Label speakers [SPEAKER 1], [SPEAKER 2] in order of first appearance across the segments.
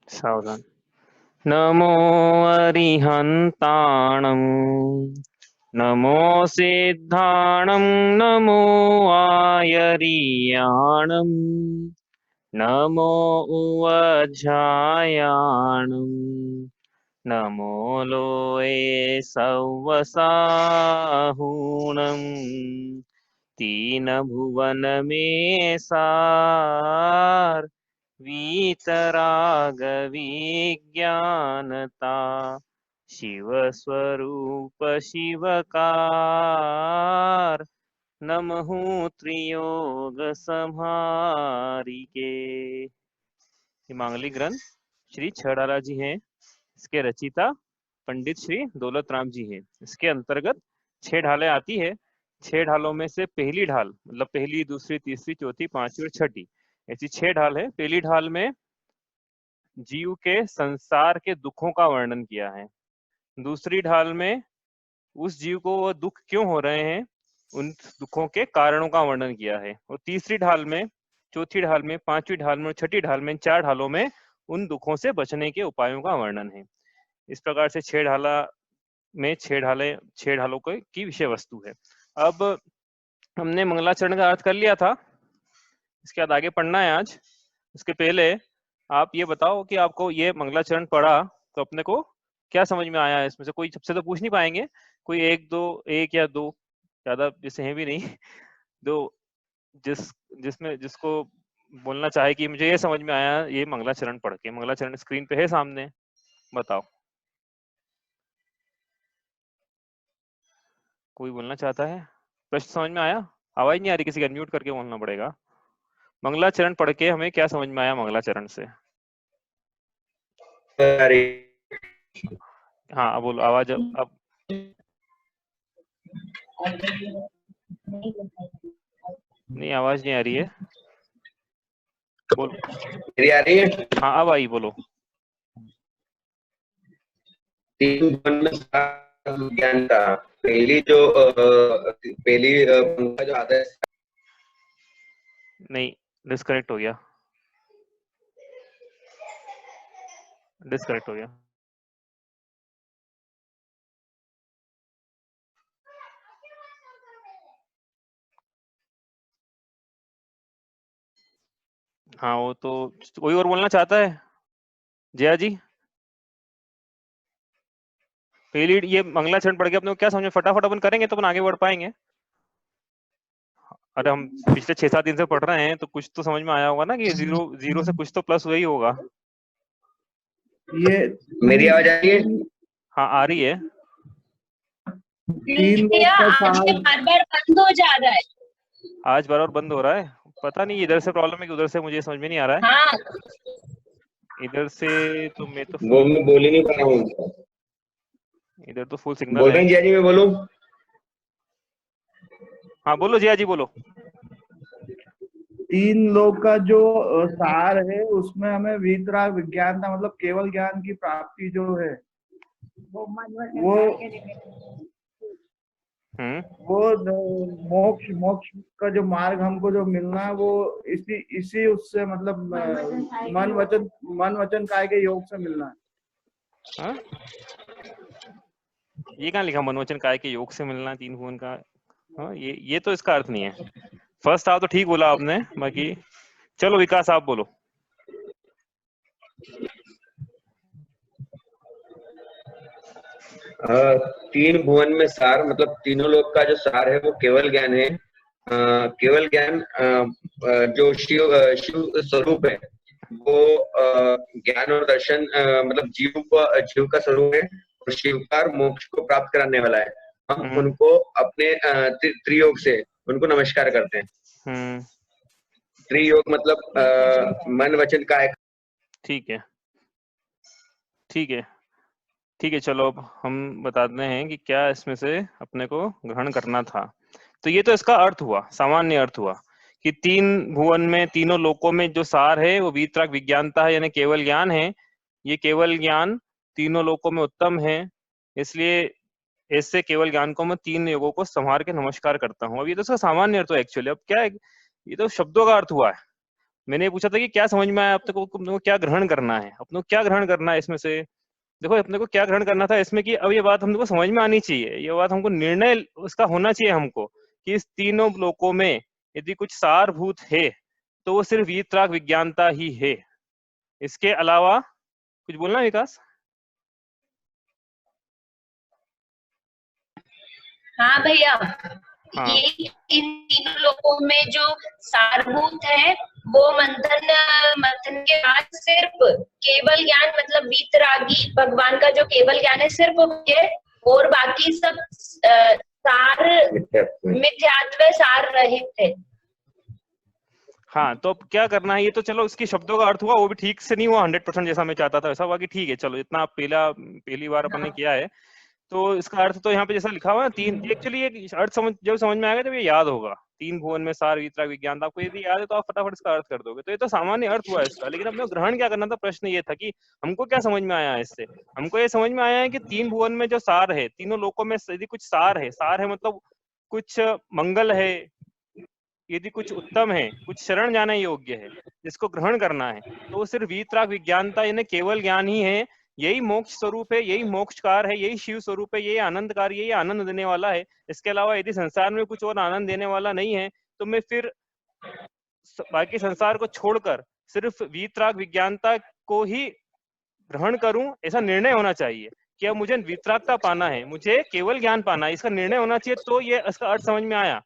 [SPEAKER 1] सावधान। नमो अरिहन्ताणं नमो सिद्धाणं नमो आयर्याणं नमो उवज्झायाणं नमो लोये सव्वसाहूणं तीन भुवन में सार वीतराग विज्ञानता शिव स्वरूप शिवकार नमहु त्रियोग संहारिके। ये मांगलिक ग्रंथ श्री छड़ाला जी हैं। इसके रचिता पंडित श्री दौलत राम जी हैं। इसके अंतर्गत 6 ढालें आती है। 6 ढालों में से पहली ढाल मतलब पहली, दूसरी, तीसरी, चौथी, पांचवी और छठी, ऐसी 6 ढाल है। पहली ढाल में जीव के संसार के दुखों का वर्णन किया है। दूसरी ढाल में उस जीव को वो दुख क्यों हो रहे हैं, उन दुखों के कारणों का वर्णन किया है। और तीसरी ढाल में, चौथी ढाल में, पांचवी ढाल में और छठी ढाल में, 4 ढालों में उन दुखों से बचने के उपायों का वर्णन है। इस प्रकार से 6 ढाला में 6 ढालों की विषय वस्तु है। अब हमने मंगलाचरण का अर्थ कर लिया था, इसके बाद आगे पढ़ना है आज। इसके पहले आप ये बताओ कि आपको ये मंगलाचरण पढ़ा तो अपने को क्या समझ में आया है इसमें से। कोई सबसे तो पूछ नहीं पाएंगे, कोई एक या दो, ज्यादा जैसे हैं भी नहीं, दो जिसको बोलना चाहे कि मुझे ये समझ में आया ये मंगलाचरण पढ़ के। मंगलाचरण स्क्रीन पे है सामने, बताओ। कोई बोलना चाहता है? प्रश्न समझ में आया? आवाज नहीं आ रही किसी का, अनम्यूट करके बोलना पड़ेगा। मंगलाचरण पढ़ के हमें क्या समझ में आया मंगलाचरण से? हाँ अब बोलो, आवाज अब नहीं, आवाज नहीं आ रही है, बोलो।
[SPEAKER 2] मेरी आ रही है?
[SPEAKER 1] हाँ अब आई, बोलो।
[SPEAKER 2] तीन भुवन में सार ज्ञान था। पहली जो पंक्ति जो आता है,
[SPEAKER 1] नहीं, डिस्कनेक्ट हो गया, डिस्कनेक्ट हो गया। हाँ वो तो कोई और बोलना चाहता है? जया जी, पहली ये मंगलाचरण पढ़ के अपने को क्या समझ में, फटाफट अपन करेंगे तो अपन आगे बढ़ पाएंगे। अरे हम पिछले 6-7 दिन से पढ़ रहे हैं तो कुछ तो समझ में आया होगा ना कि जीरो से कुछ तो प्लस हुआ ही होगा।
[SPEAKER 2] ये मेरी आवाज आ रही है?
[SPEAKER 1] हाँ आ रही है।
[SPEAKER 2] तीन
[SPEAKER 3] बार बार बंद हो जा रहा है।
[SPEAKER 1] आज बार बंद हो रहा है, पता नहीं इधर से प्रॉब्लम है कि उधर से, मुझे समझ में नहीं आ रहा है।
[SPEAKER 3] हाँ।
[SPEAKER 1] इधर से तो मैं तो
[SPEAKER 2] वो मैं बोल ही नहीं पा रहा हूँ।
[SPEAKER 1] इधर तो फुल सिग्नल
[SPEAKER 2] बोल
[SPEAKER 1] है।
[SPEAKER 2] रहे हैं जिया जी, मैं बोलूं?
[SPEAKER 1] हाँ बोलो जिया जी, बोलो।
[SPEAKER 4] तीन लोक का जो सार है उसमें हमें वीतराग विज्ञान था, मतलब केवल ज्ञान की प्राप्ति जो है वो मोक्ष का जो मार्ग हमको जो मिलना है वो इसी उससे मतलब मन वचन काय के योग से मिलना है।
[SPEAKER 1] हाँ? ये कहाँ लिखा मन वचन काय के योग से मिलना, 3 भुवन का? हाँ ये तो इसका अर्थ नहीं है। फर्स्ट हाफ तो ठीक बोला आपने, बाकी चलो विकास आप बोलो।
[SPEAKER 2] तीन भुवन में सार मतलब तीनों लोक का जो सार है वो केवल ज्ञान है। केवल ज्ञान जो शिव स्वरूप है वो ज्ञान और दर्शन मतलब जीव का स्वरूप है और शिवकार मोक्ष को प्राप्त कराने वाला है। हम उनको अपने त्रियोग से उनको नमस्कार करते हैं। त्रियोग मतलब मन वचन काया।
[SPEAKER 1] ठीक है ठीक है ठीक है, चलो अब हम बताते हैं कि क्या इसमें से अपने को ग्रहण करना था। तो ये तो इसका अर्थ हुआ, सामान्य अर्थ हुआ कि 3 भुवन में, तीनों लोकों में जो सार है वो वीतराग विज्ञानता है, यानी केवल ज्ञान है। ये केवल ज्ञान तीनों लोकों में उत्तम है, इसलिए ऐसे केवल ज्ञान को मैं 3 योगों को संहार के नमस्कार करता हूँ। अब ये तो इसका सामान्य अर्थ हुआ एक्चुअली। अब क्या है, ये तो शब्दों का अर्थ हुआ है। मैंने पूछा था कि क्या समझ में आया, अपने को क्या ग्रहण करना है, अपने को क्या ग्रहण करना है इसमें से। देखो अपने को क्या ग्रहण करना था इसमें कि अब ये बात हमको समझ में आनी चाहिए, ये बात हमको निर्णय उसका होना चाहिए हमको कि इस तीनों लोकों में यदि कुछ सारभूत है तो वो सिर्फ वीतराग विज्ञानता ही है, इसके अलावा कुछ बोलना है विकास?
[SPEAKER 3] हाँ भैया,
[SPEAKER 1] हाँ।
[SPEAKER 3] ये इन तीनों लोगों में जो सारभूत है वो मंथन के बाद सिर्फ केवल ज्ञान मतलब वीतरागी भगवान का जो केवल ज्ञान है सिर्फ है, और बाकी सब सार मिथ्यात्व सार रहित है।
[SPEAKER 1] हाँ, तो अब क्या करना है, ये तो चलो इसके शब्दों का अर्थ हुआ, वो भी ठीक से नहीं हुआ 100% जैसा मैं चाहता था, वैसा हुआ कि ठीक है चलो इतना पहली बार अपन ने किया है, तो इसका अर्थ तो यहाँ पे जैसा लिखा हुआ है तीन, एक्चुअली एक अर्थ जब समझ में आएगा तब ये याद होगा, तीन भुवन में सार वीतराग विज्ञान, आपको यदि याद है तो आप फटाफट इसका अर्थ कर दोगे, तो ये तो सामान्य अर्थ हुआ इसका। लेकिन अपने ग्रहण क्या करना था, प्रश्न ये था कि हमको क्या समझ में आया है इससे। हमको ये समझ में आया है कि तीन भुवन में जो सार है, तीनों लोकों में यदि कुछ सार है मतलब कुछ मंगल है, यदि कुछ उत्तम है, कुछ शरण जाने योग्य है, जिसको ग्रहण करना है, तो वो सिर्फ वीतराग विज्ञानता यानी केवल ज्ञान ही है, यही मोक्ष स्वरूप है, यही मोक्षकार है, यही शिव स्वरूप है, यही आनंदकार, यही आनंद देने वाला है। इसके अलावा यदि संसार में कुछ और आनंद देने वाला नहीं है तो मैं फिर बाकी संसार को छोड़कर सिर्फ वीतराग विज्ञानता को ही ग्रहण करूं, ऐसा निर्णय होना चाहिए कि अब मुझे वीतरागता पाना है, मुझे केवल ज्ञान पाना है, इसका निर्णय होना चाहिए। तो ये इसका अर्थ समझ में आया।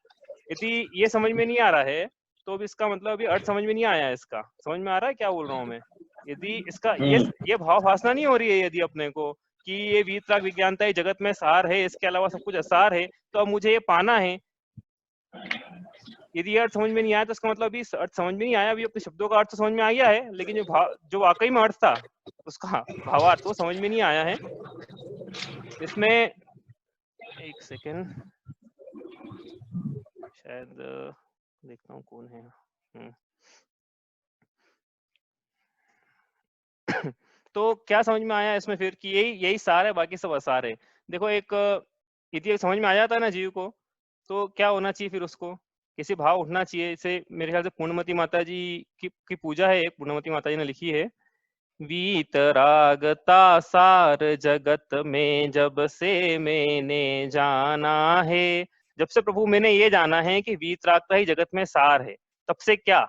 [SPEAKER 1] यदि ये समझ में नहीं आ रहा है तो अब इसका मतलब अभी अर्थ समझ में नहीं आया है, इसका समझ में आ रहा है क्या बोल रहा हूँ मैं? यदि इसका ये भाव भासना नहीं हो रही है यदि अपने को कि ये वीतराग विज्ञानता ही जगत में सार है, इसके अलावा सब कुछ असार है, तो अब मुझे ये पाना है, यदि ये अर्थ समझ में नहीं आया तो इसका मतलब अभी अर्थ समझ में नहीं आया, अभी अपने शब्दों का अर्थ समझ में आ गया है, लेकिन जो भाव जो वाकई में अर्थ था उसका भावार्थ वो समझ में नहीं आया है। इसमें एक सेकेंड, शायद देखता हूँ कौन है। तो क्या समझ में आया इसमें फिर कि यही सार है, बाकी सब असार है। देखो एक यदि समझ में आ जाता है ना जीव को, तो क्या होना चाहिए फिर, उसको किसी भाव उठना चाहिए। इसे मेरे ख्याल से पूर्णमती माता जी की पूजा है, पूर्णमती माता जी ने लिखी है, वीतरागता सार जगत में जब से मैंने जाना है। जब से प्रभु मैंने ये जाना है कि वीतरागता ही जगत में सार है, तब से क्या,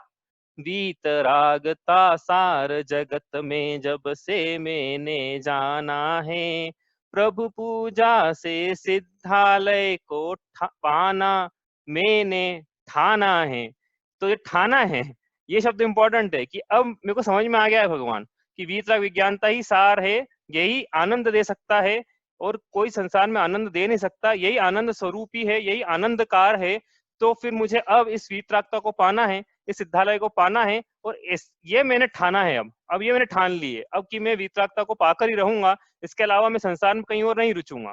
[SPEAKER 1] वीतरागता सार जगत में जब से मैंने जाना है, प्रभु पूजा से सिद्धालय को पाना मैंने ठाना है। तो ये ठाना है, ये शब्द इंपॉर्टेंट है कि अब मेरे को समझ में आ गया है भगवान कि वीतराग विज्ञानता ही सार है, यही आनंद दे सकता है और कोई संसार में आनंद दे नहीं सकता, यही आनंद स्वरूप ही है, यही आनंदकार है। तो फिर मुझे अब इस वीतरागता को पाना है, इस सिद्धालय को पाना है, और ये मैंने ठाना है, अब ये मैंने ठान ली है अब कि मैं वीतरागता को पाकर ही रहूंगा, इसके अलावा मैं संसार में कहीं और नहीं रुचूंगा।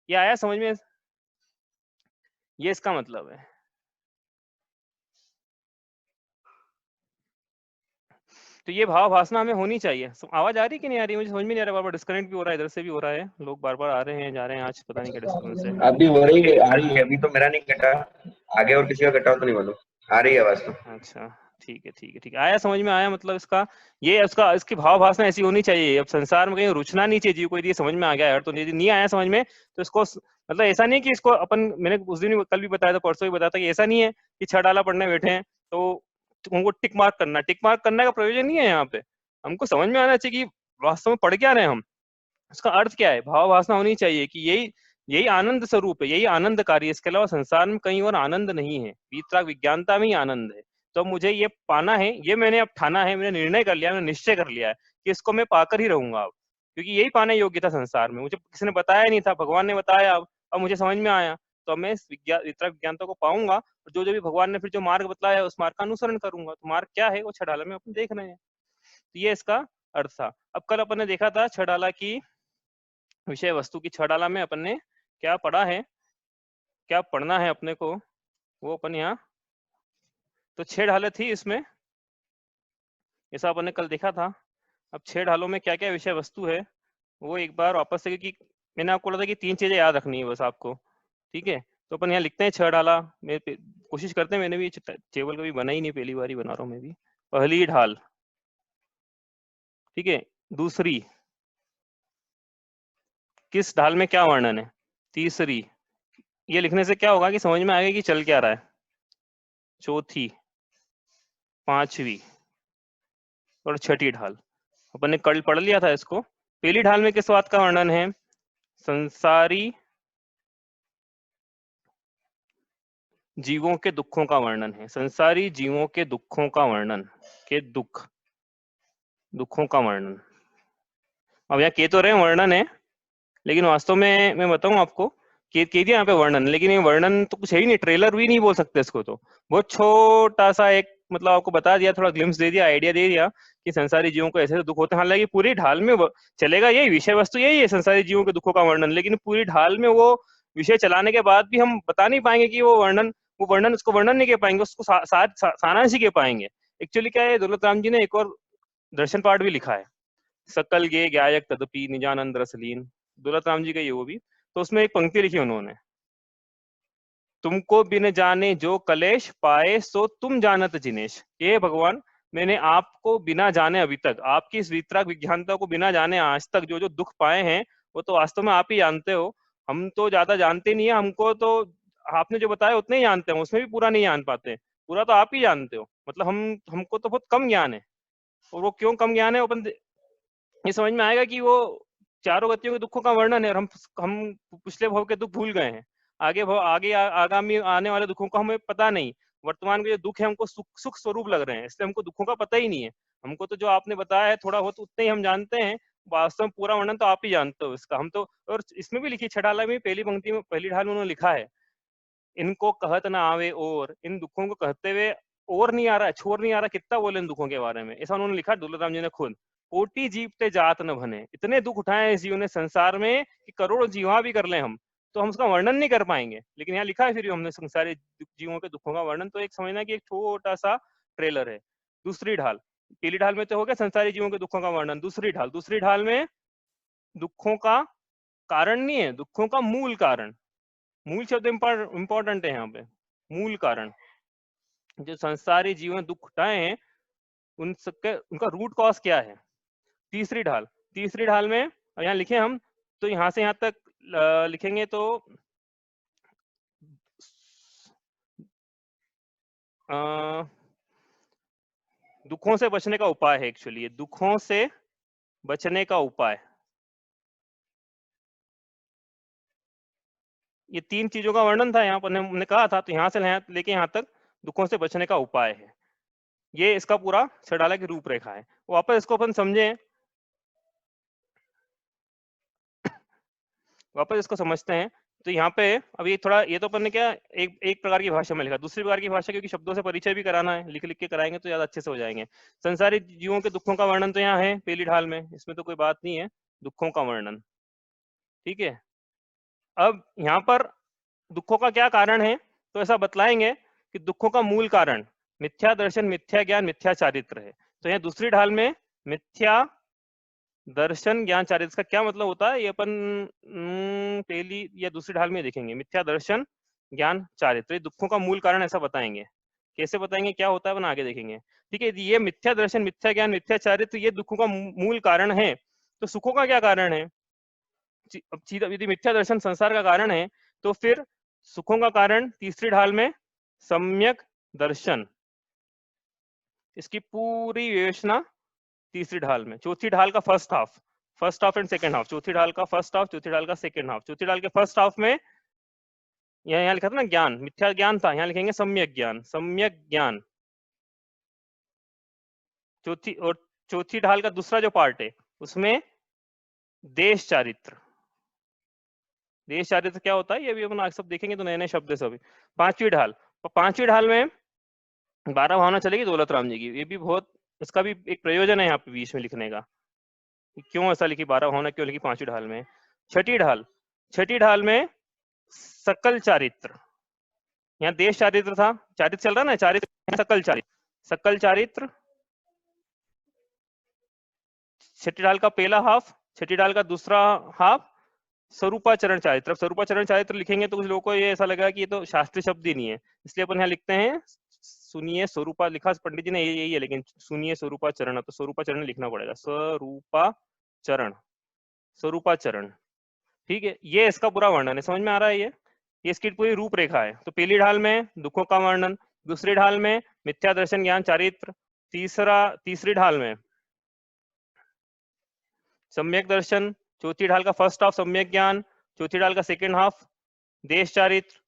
[SPEAKER 1] ये आया समझ में? ये इसका मतलब है। तो ये भाव भासना हमें होनी चाहिए। आवाज आ रही कि नहीं आ रही, मुझे समझ में नहीं आ रहा, बार बार डिस्कनेक्ट भी हो रहा है, इधर से भी हो रहा है, लोग बार बार आ रहे हैं जा रहे हैं, आज पता नहीं क्या डिस्टर्बेंस है।
[SPEAKER 2] अभी हो रही है, आ रही है, अभी तो मेरा नहीं कटा, आगे और किसी का कटा हो तो नहीं मालूम, आ रही है आवाज तो।
[SPEAKER 1] अच्छा ठीक है, आया समझ में आया, मतलब इसका ये उसका इसकी भाव भासना ऐसी होनी चाहिए। अब संसार में कहीं रुचना नहीं चाहिए जीव को, यदि समझ में आ गया यार, तो यदि नहीं आया समझ में तो इसको मतलब ऐसा नहीं कि इसको अपन, मैंने उस दिन कल भी बताया था, परसों भी बताया था कि ऐसा नहीं है कि 6 डाला पढ़ने बैठे हैं तो उनको टिक मार्क करने का प्रयोजन नहीं है। यहाँ पे हमको समझ में आना चाहिए कि वास्तव में पढ़ क्या रहे हैं हम, उसका अर्थ क्या है, भाव भासना होनी चाहिए कि यही आनंद स्वरूप है, यही आनंदकारी है, इसके अलावा संसार में कहीं और आनंद नहीं है, वीतराग विज्ञानता में ही आनंद है। तो मुझे ये पाना है, ये मैंने अब ठाना है, मैंने निर्णय कर लिया, मैंने निश्चय कर लिया है कि इसको मैं पाकर ही रहूंगा अब, क्योंकि यही पाने योग्य था संसार में, मुझे किसी ने बताया नहीं था, भगवान ने बताया, अब मुझे समझ में आया, तो अब मैं इस वीतराग विज्ञानता को पाऊंगा, और जो भी भगवान ने फिर जो मार्ग बताया उस मार्ग का अनुसरण करूंगा। तो मार्ग क्या है वो 6 डाला में अपन देख रहे हैं। तो ये इसका अर्थ था। अब कल अपन ने देखा था 6 डाला की विषय वस्तु की, 6 डाला में अपन ने क्या पढ़ा है, क्या पढ़ना है अपने को, वो अपन यहाँ, तो 6 ढालें थी इसमें, ऐसा अपन ने कल देखा था। अब 6 ढालों में क्या क्या विषय वस्तु है वो एक बार वापस से, क्योंकि मैंने आपको बोला था कि 3 चीजें याद रखनी है बस आपको, ठीक है। तो अपन यहाँ लिखते हैं 6 ढाला। मैं कोशिश करते हैं, मैंने भी टेबल कभी बना ही नहीं, पहली बार ही बना रहा हूँ मैं भी। पहली ढाल, ठीक है। दूसरी, किस ढाल में क्या वर्णन है। तीसरी, ये लिखने से क्या होगा कि समझ में आएगा कि चल क्या रहा है। चौथी, पांचवी और छठी ढाल। अपन ने कल पढ़ लिया था इसको। पहली ढाल में किस बात का वर्णन है। संसारी जीवों के दुखों का वर्णन है। संसारी जीवों के दुखों का वर्णन, के दुखों का वर्णन। अब यहाँ के तो रहे वर्णन है, लेकिन वास्तव में मैं बताऊं आपको, कह दिया यहाँ पे वर्णन, लेकिन ये वर्णन तो कुछ है ही नहीं, ट्रेलर भी नहीं बोल सकते इसको। तो बहुत छोटा सा एक मतलब आपको बता दिया, थोड़ा ग्लिम्स दे दिया, आइडिया दे दिया कि संसारी जीवों को ऐसे दुख होते हैं। हालांकि पूरी ढाल में चलेगा यही विषय वस्तु, यही है संसारी जीवों के दुखों का वर्णन, लेकिन पूरी ढाल में वो विषय चलाने के बाद भी हम बता नहीं पाएंगे कि वो वर्णन उसको वर्णन नहीं कह पाएंगे, उसको सारांश ही कह पाएंगे। एक्चुअली क्या है, दौलत राम जी ने एक और दर्शन पाठ भी लिखा है, सकल गे ज्ञायक तदपि निजानंद रसलीन। दौलत राम जी का ये वो भी, तो उसमें एक पंक्ति लिखी उन्होंने, तुमको बिन जाने जो कलेश पाए सो तुम जानत जिनेश। ये भगवान, मैंने आपको बिना जाने अभी तक, आपकी इस वितराग विज्ञानता को बिना जाने आज तक जो जो दुख पाए हैं वो तो वास्तव में आप ही जानते हो। हम तो ज्यादा जानते नहीं है, हमको तो आपने जो बताया उतने ही जानते हैं, उसमें भी पूरा नहीं जान पाते। पूरा तो आप ही जानते हो, मतलब हमको तो बहुत कम ज्ञान है। और वो क्यों कम ज्ञान है, अपन ये समझ में आएगा कि वो चारों गतियों के दुखों का वर्णन है, और हम पिछले भव के दुख भूल गए हैं। आगामी आने वाले दुखों का हमें पता नहीं। वर्तमान के जो दुख है हमको सुख स्वरूप लग रहे हैं, इसलिए हमको दुखों का पता ही नहीं है। हमको तो जो आपने बताया है थोड़ा बहुत उतने ही हम जानते हैं, वास्तव में पूरा वर्णन तो आप ही जानते हो इसका। हम तो, और इसमें भी लिखी छठाला में पहली पंक्ति में पहली ढाल में उन्होंने लिखा है, इनको कहत ना आवे और, इन दुखों को कहते हुए और नहीं आ रहा, छोड़ नहीं आ रहा, कितना बोले इन दुखों के बारे में, ऐसा उन्होंने लिखा दौलत राम जी ने खुद। कोटि जीवते जात न भने, इतने दुख उठाए इस जीव ने संसार में कि करोड़ों जीवा भी कर ले हम तो हम उसका वर्णन नहीं कर पाएंगे। लेकिन यहाँ लिखा है फिर हमने संसारी जीवों के दुखों का वर्णन, तो एक समझना कि एक छोटा सा ट्रेलर है। दूसरी ढाल, पहली ढाल में तो हो गया संसारी जीवों के दुखों का वर्णन। दूसरी ढाल में दुखों का कारण नहीं है, दुखों का मूल कारण। मूल शब्द इंपॉर्टेंट है यहाँ पे, मूल कारण। जो संसारी जीवन दुख उठाए हैं उन सबके, उनका रूट कॉज क्या है। तीसरी ढाल में यहाँ लिखे हम, तो यहाँ से यहाँ तक लिखेंगे तो दुखों से बचने का उपाय है। एक्चुअली ये दुखों से बचने का उपाय, ये 3 चीजों का वर्णन था यहाँ पर, हमने कहा था। तो यहाँ से लेके यहाँ तक दुखों से बचने का उपाय है, ये इसका पूरा छठाला की रूपरेखा है। वापस इसको अपन समझें, वापस इसको समझते हैं। तो यहाँ पे अब ये थोड़ा, ये तो अपन ने क्या एक प्रकार की भाषा में लिखा, दूसरी प्रकार की भाषा, क्योंकि शब्दों से परिचय भी कराना है, लिख के कराएंगे तो ज्यादा अच्छे से हो जाएंगे। संसारी जीवों के दुखों का वर्णन तो यहाँ है पहली ढाल में, इसमें तो कोई बात नहीं है, दुखों का वर्णन, ठीक है। अब यहाँ पर दुखों का क्या कारण है, तो ऐसा बतलाएंगे कि दुखों का मूल कारण मिथ्या दर्शन, मिथ्या ज्ञान, मिथ्या चारित्र है। तो यहाँ दूसरी ढाल में मिथ्या दर्शन ज्ञान चारित्र का क्या मतलब होता है, ये अपन पहली या दूसरी ढाल में देखेंगे। मिथ्या दर्शन ज्ञान चारित्र दुखों का मूल कारण, ऐसा बताएंगे। कैसे बताएंगे, क्या होता है, अपन आगे देखेंगे, ठीक है। ये मिथ्या दर्शन, मिथ्या ज्ञान, मिथ्या चारित्र ये दुखों का मूल कारण है। तो सुखों का क्या कारण है। अब यदि मिथ्या दर्शन संसार का कारण है, तो फिर सुखों का कारण तीसरी ढाल में सम्यक दर्शन, इसकी पूरी विवेचना तीसरी ढाल में। चौथी ढाल का first half and second half, चौथी ढाल का फर्स्ट हाफ, चौथी ढाल का सेकंड हाफ। चौथी ढाल के फर्स्ट हाफ में यहाँ लिखा था ना ज्ञान, मिथ्या ज्ञान था, यहाँ लिखेंगे सम्यक ज्ञान। चौथी ढाल का दूसरा जो पार्ट है उसमें देश चारित्र क्या होता है ये भी अपन आज सब देखेंगे, तो नए नए शब्द सब। पांचवी ढाल में 12 भावना चलेगी दौलत राम जी की, ये भी बहुत, इसका भी एक प्रयोजन है यहाँ पे बीच में लिखने का, क्यों ऐसा लिखी 12 भावना क्यों लिखी पांचवी ढाल में। छठी ढाल में सकल चारित्र, यहाँ देश चारित्र था, चारित्र चल रहा ना, चारित्र सकल चारित्र छठी ढाल का पहला हाफ, छठी ढाल का दूसरा हाफ, स्वरूपाचरण चारित्र। अब स्वरूपाचरण चारित्र लिखेंगे तो कुछ लोगों को ये ऐसा लगेगा कि ये तो शास्त्रीय शब्द ही नहीं है, इसलिए अपन यहाँ लिखते हैं सुनिए स्वरूपा, लिखा पंडित जी ने यही है, लेकिन सुनिए स्वरूपाचरण, तो स्वरूपाचरण लिखना पड़ेगा, स्वरूपाचरण, स्वरूपाचरण। ठीक है, ये इसका पूरा वर्णन है, समझ में आ रहा है? ये इसकी पूरी रूपरेखा है। तो पहली ढाल में दुखों का वर्णन, दूसरी ढाल में मिथ्या दर्शन ज्ञान चारित्र, तीसरी ढाल में सम्यक दर्शन, चौथी ढाल का फर्स्ट हाफ सम्यक ज्ञान, चौथी ढाल का सेकंड हाफ देश चारित्र,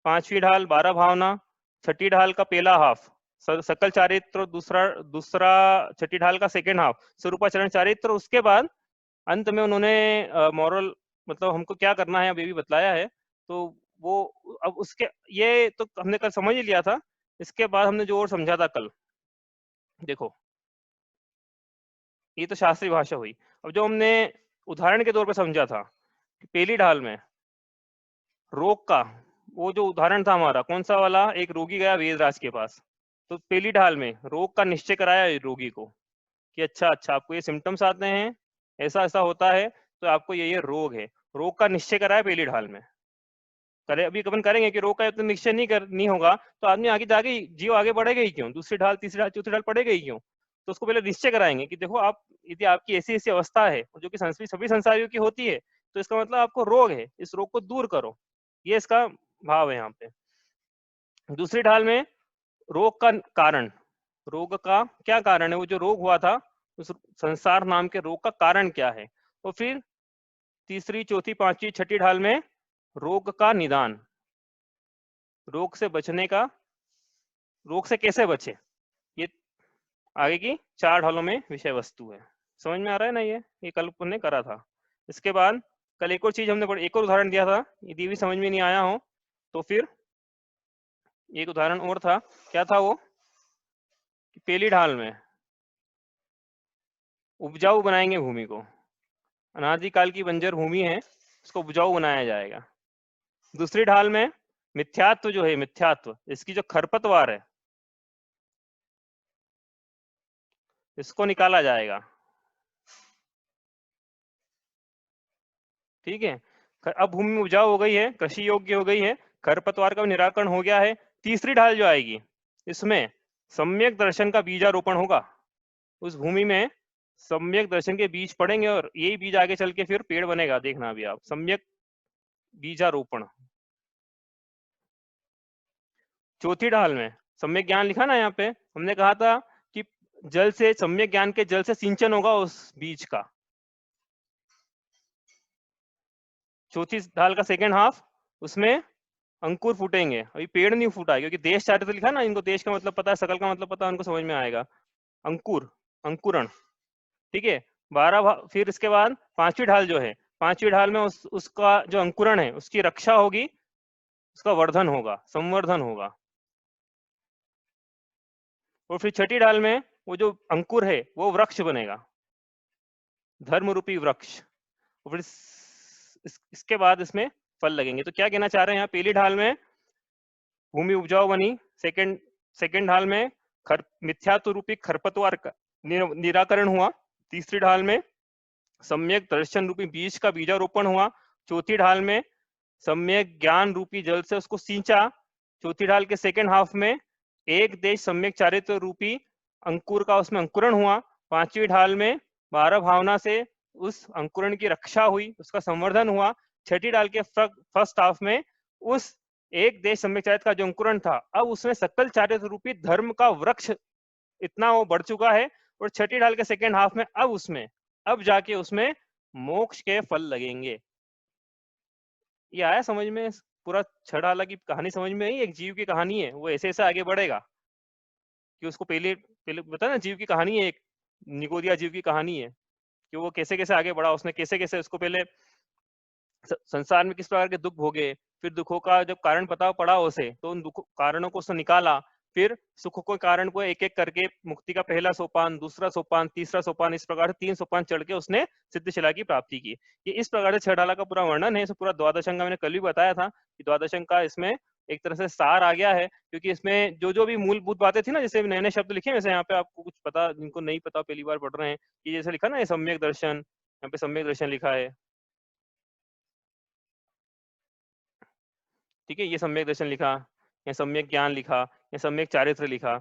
[SPEAKER 1] पांचवी ढाल 12 भावना, छठी ढाल का पहला हाफ सकल चारित्र, दूसरा छठी ढाल का सेकंड हाफ स्वरूपाचरण चारित्र। उसके बाद अंत में उन्होंने मॉरल मतलब हमको क्या करना है अभी भी बतलाया है। तो वो अब उसके ये तो हमने कल समझ ही लिया था, इसके बाद हमने जो और समझा था कल, देखो ये तो शास्त्रीय भाषा हुई। अब जो हमने उदाहरण के तौर पे समझा था कि पहली ढाल में रोग का वो जो उदाहरण था हमारा, कौन सा वाला, एक रोगी गया वेदराज के पास, तो पहली ढाल में रोग का निश्चय कराया रोगी को कि अच्छा आपको ये सिम्टम्स आते हैं, ऐसा ऐसा होता है, तो आपको ये रोग है, रोग का निश्चय कराया पहली ढाल में। करे अभी अपन करेंगे कि रोग का तो निश्चय नहीं होगा तो आदमी आगे जाके जीव आगे बढ़ेगा ही क्यों, दूसरी ढाल तीसरी ढाल चौथी ढाल पड़ेगा ही क्यों। तो उसको पहले निश्चय कराएंगे कि देखो आप यदि आपकी ऐसी ऐसी अवस्था है जो कि सभी संसारियों की होती है, तो इसका मतलब आपको रोग है, इस रोग को दूर करो, ये इसका भाव है यहाँ पे। दूसरी ढाल में रोग का कारण, रोग का क्या कारण है, वो जो रोग हुआ था उस संसार नाम के रोग का कारण क्या है। और फिर तीसरी चौथी पांचवी छठी ढाल में रोग का निदान, रोग से बचने का, रोग से कैसे बचे, ये आगे की 4 ढालों में विषय वस्तु है। समझ में आ रहा है ना? ये कल ने करा था। इसके बाद कल एक और चीज हमने एक और उदाहरण दिया था, यदि भी समझ में नहीं आया हो तो फिर एक उदाहरण और था, क्या था वो, कि पहली ढाल में उपजाऊ बनाएंगे भूमि को, अनादिकाल की बंजर भूमि है उसको उपजाऊ बनाया जाएगा। दूसरी ढाल में मिथ्यात्व जो है, मिथ्यात्व, इसकी जो खरपतवार है इसको निकाला जाएगा। ठीक है, अब भूमि उपजाऊ हो गई है, कृषि योग्य हो गई है, खरपतवार का निराकरण हो गया है। तीसरी ढाल जो आएगी इसमें सम्यक दर्शन का बीजारोपण होगा, उस भूमि में सम्यक दर्शन के बीज पड़ेंगे और यही बीज आगे चल के फिर पेड़ बनेगा, देखना अभी आप, सम्यक बीजारोपण। चौथी ढाल में सम्यक ज्ञान लिखा ना, यहाँ पे हमने कहा था कि जल से, सम्यक ज्ञान के जल से सिंचन होगा उस बीज का। चौथी ढाल का सेकेंड हाफ, उसमें अंकुर फूटेंगे, अभी पेड़ नहीं फूटा है क्योंकि देश चारित्र तो लिखा ना, इनको देश का मतलब पता है, सकल का मतलब पता है, उनको समझ में आएगा। अंकुर, अंकुरण, ठीक है। फिर इसके बाद पांचवी ढाल जो है, पांचवी ढाल में उसका जो अंकुरण है उसकी रक्षा होगी, उसका वर्धन होगा, संवर्धन होगा। और फिर छठी ढाल में वो जो अंकुर है वो वृक्ष बनेगा, धर्म रूपी वृक्ष। और फिर इसके बाद इसमें फल लगेंगे। तो क्या कहना चाह रहे हैं यहाँ, पहली ढाल में भूमि उपजाऊ बनी, सेकंड ढाल में मिथ्यात्व रूपी खरपतवार का निराकरण हुआ, तीसरी ढाल में सम्यक दर्शन रूपी बीज का बीजारोपण हुआ, चौथी ढाल में सम्यक ज्ञान रूपी जल से उसको सींचा, चौथी ढाल के सेकंड हाफ में एक देश सम्यक चारित्र रूपी अंकुर का उसमें अंकुरण हुआ, पांचवी ढाल में 12 भावना से उस अंकुरण की रक्षा हुई, उसका संवर्धन हुआ, छठी ढाल के फर्स्ट हाफ में उस एक देश सम्यक चारित्र का जो अंकुरण था, अब उसमें सकल चारित्र रूपी धर्म का वृक्ष इतना वो बढ़ चुका है, और छठी ढाल के सेकंड हाफ में अब जाके उसमें मोक्ष के फल लगेंगे। ये आया समझ में? पूरा 6 ढाला की कहानी समझ में आई? एक जीव की कहानी है, वो ऐसे ऐसे आगे बढ़ेगा कि उसको पहले बता ना, जीव की कहानी है, एक निगोदिया जीव की कहानी है कि वो कैसे कैसे आगे बढ़ा, उसने कैसे कैसे उसको पहले संसार में किस प्रकार के दुख भोगे, फिर दुखों का जब कारण पता पड़ा उसे, तो उन दुख कारणों को उसने निकाला, फिर सुख के कारण को एक एक करके मुक्ति का पहला सोपान, दूसरा सोपान, तीसरा सोपान, इस प्रकार से 3 सोपान चढ़ के उसने सिद्धशिला की प्राप्ति की। ये इस प्रकार से 6 ढाला का पूरा वर्णन है। इसे पूरा द्वादश अंग मैंने कल भी बताया था कि द्वादश अंग का इसमें एक तरह से सार आ गया है, क्योंकि इसमें जो भी मूलभूत बातें थी ना, जैसे नए नए शब्द लिखे, वैसे यहाँ पे आपको कुछ पता, जिनको नहीं पता पहली बार पढ़ रहे हैं, कि जैसे लिखा ना ये सम्यक दर्शन, यहाँ पे सम्यक दर्शन लिखा है, ठीक है, ये सम्यक दर्शन लिखा, या सम्यक ज्ञान लिखा, या सम्यक चारित्र लिखा,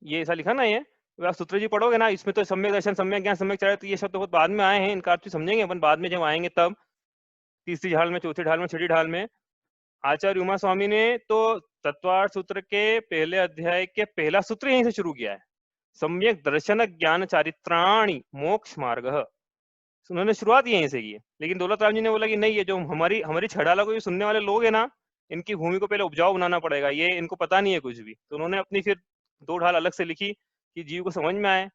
[SPEAKER 1] ये ऐसा लिखा ना। ये आप सूत्र जी पढ़ोगे ना, इसमें तो सम्यक दर्शन, सम्यक ज्ञान, सम्यक चारित्र ये शब्द बहुत बाद में आए हैं, इनका अर्थ समझेंगे अपन बाद में जब आएंगे तब, तीसरी ढाल में, चौथी ढाल में, छठी ढाल में। आचार्य उमा स्वामी ने तो तत्वार्थ सूत्र के पहले अध्याय के पहला सूत्र यहीं से शुरू किया है, सम्यक दर्शन ज्ञान चारित्राणि मोक्ष मार्ग, उन्होंने शुरुआत यहीं से की है। लेकिन दौलत राम जी ने बोला कि नहीं, ये जो हमारी छड़ाला को ये सुनने वाले लोग हैं ना, इनकी भूमि को पहले उपजाऊ बनाना पड़ेगा, ये इनको पता नहीं है कुछ भी। तो उन्होंने अपनी फिर 2 ढाल अलग से लिखी कि जीव को समझ में आए।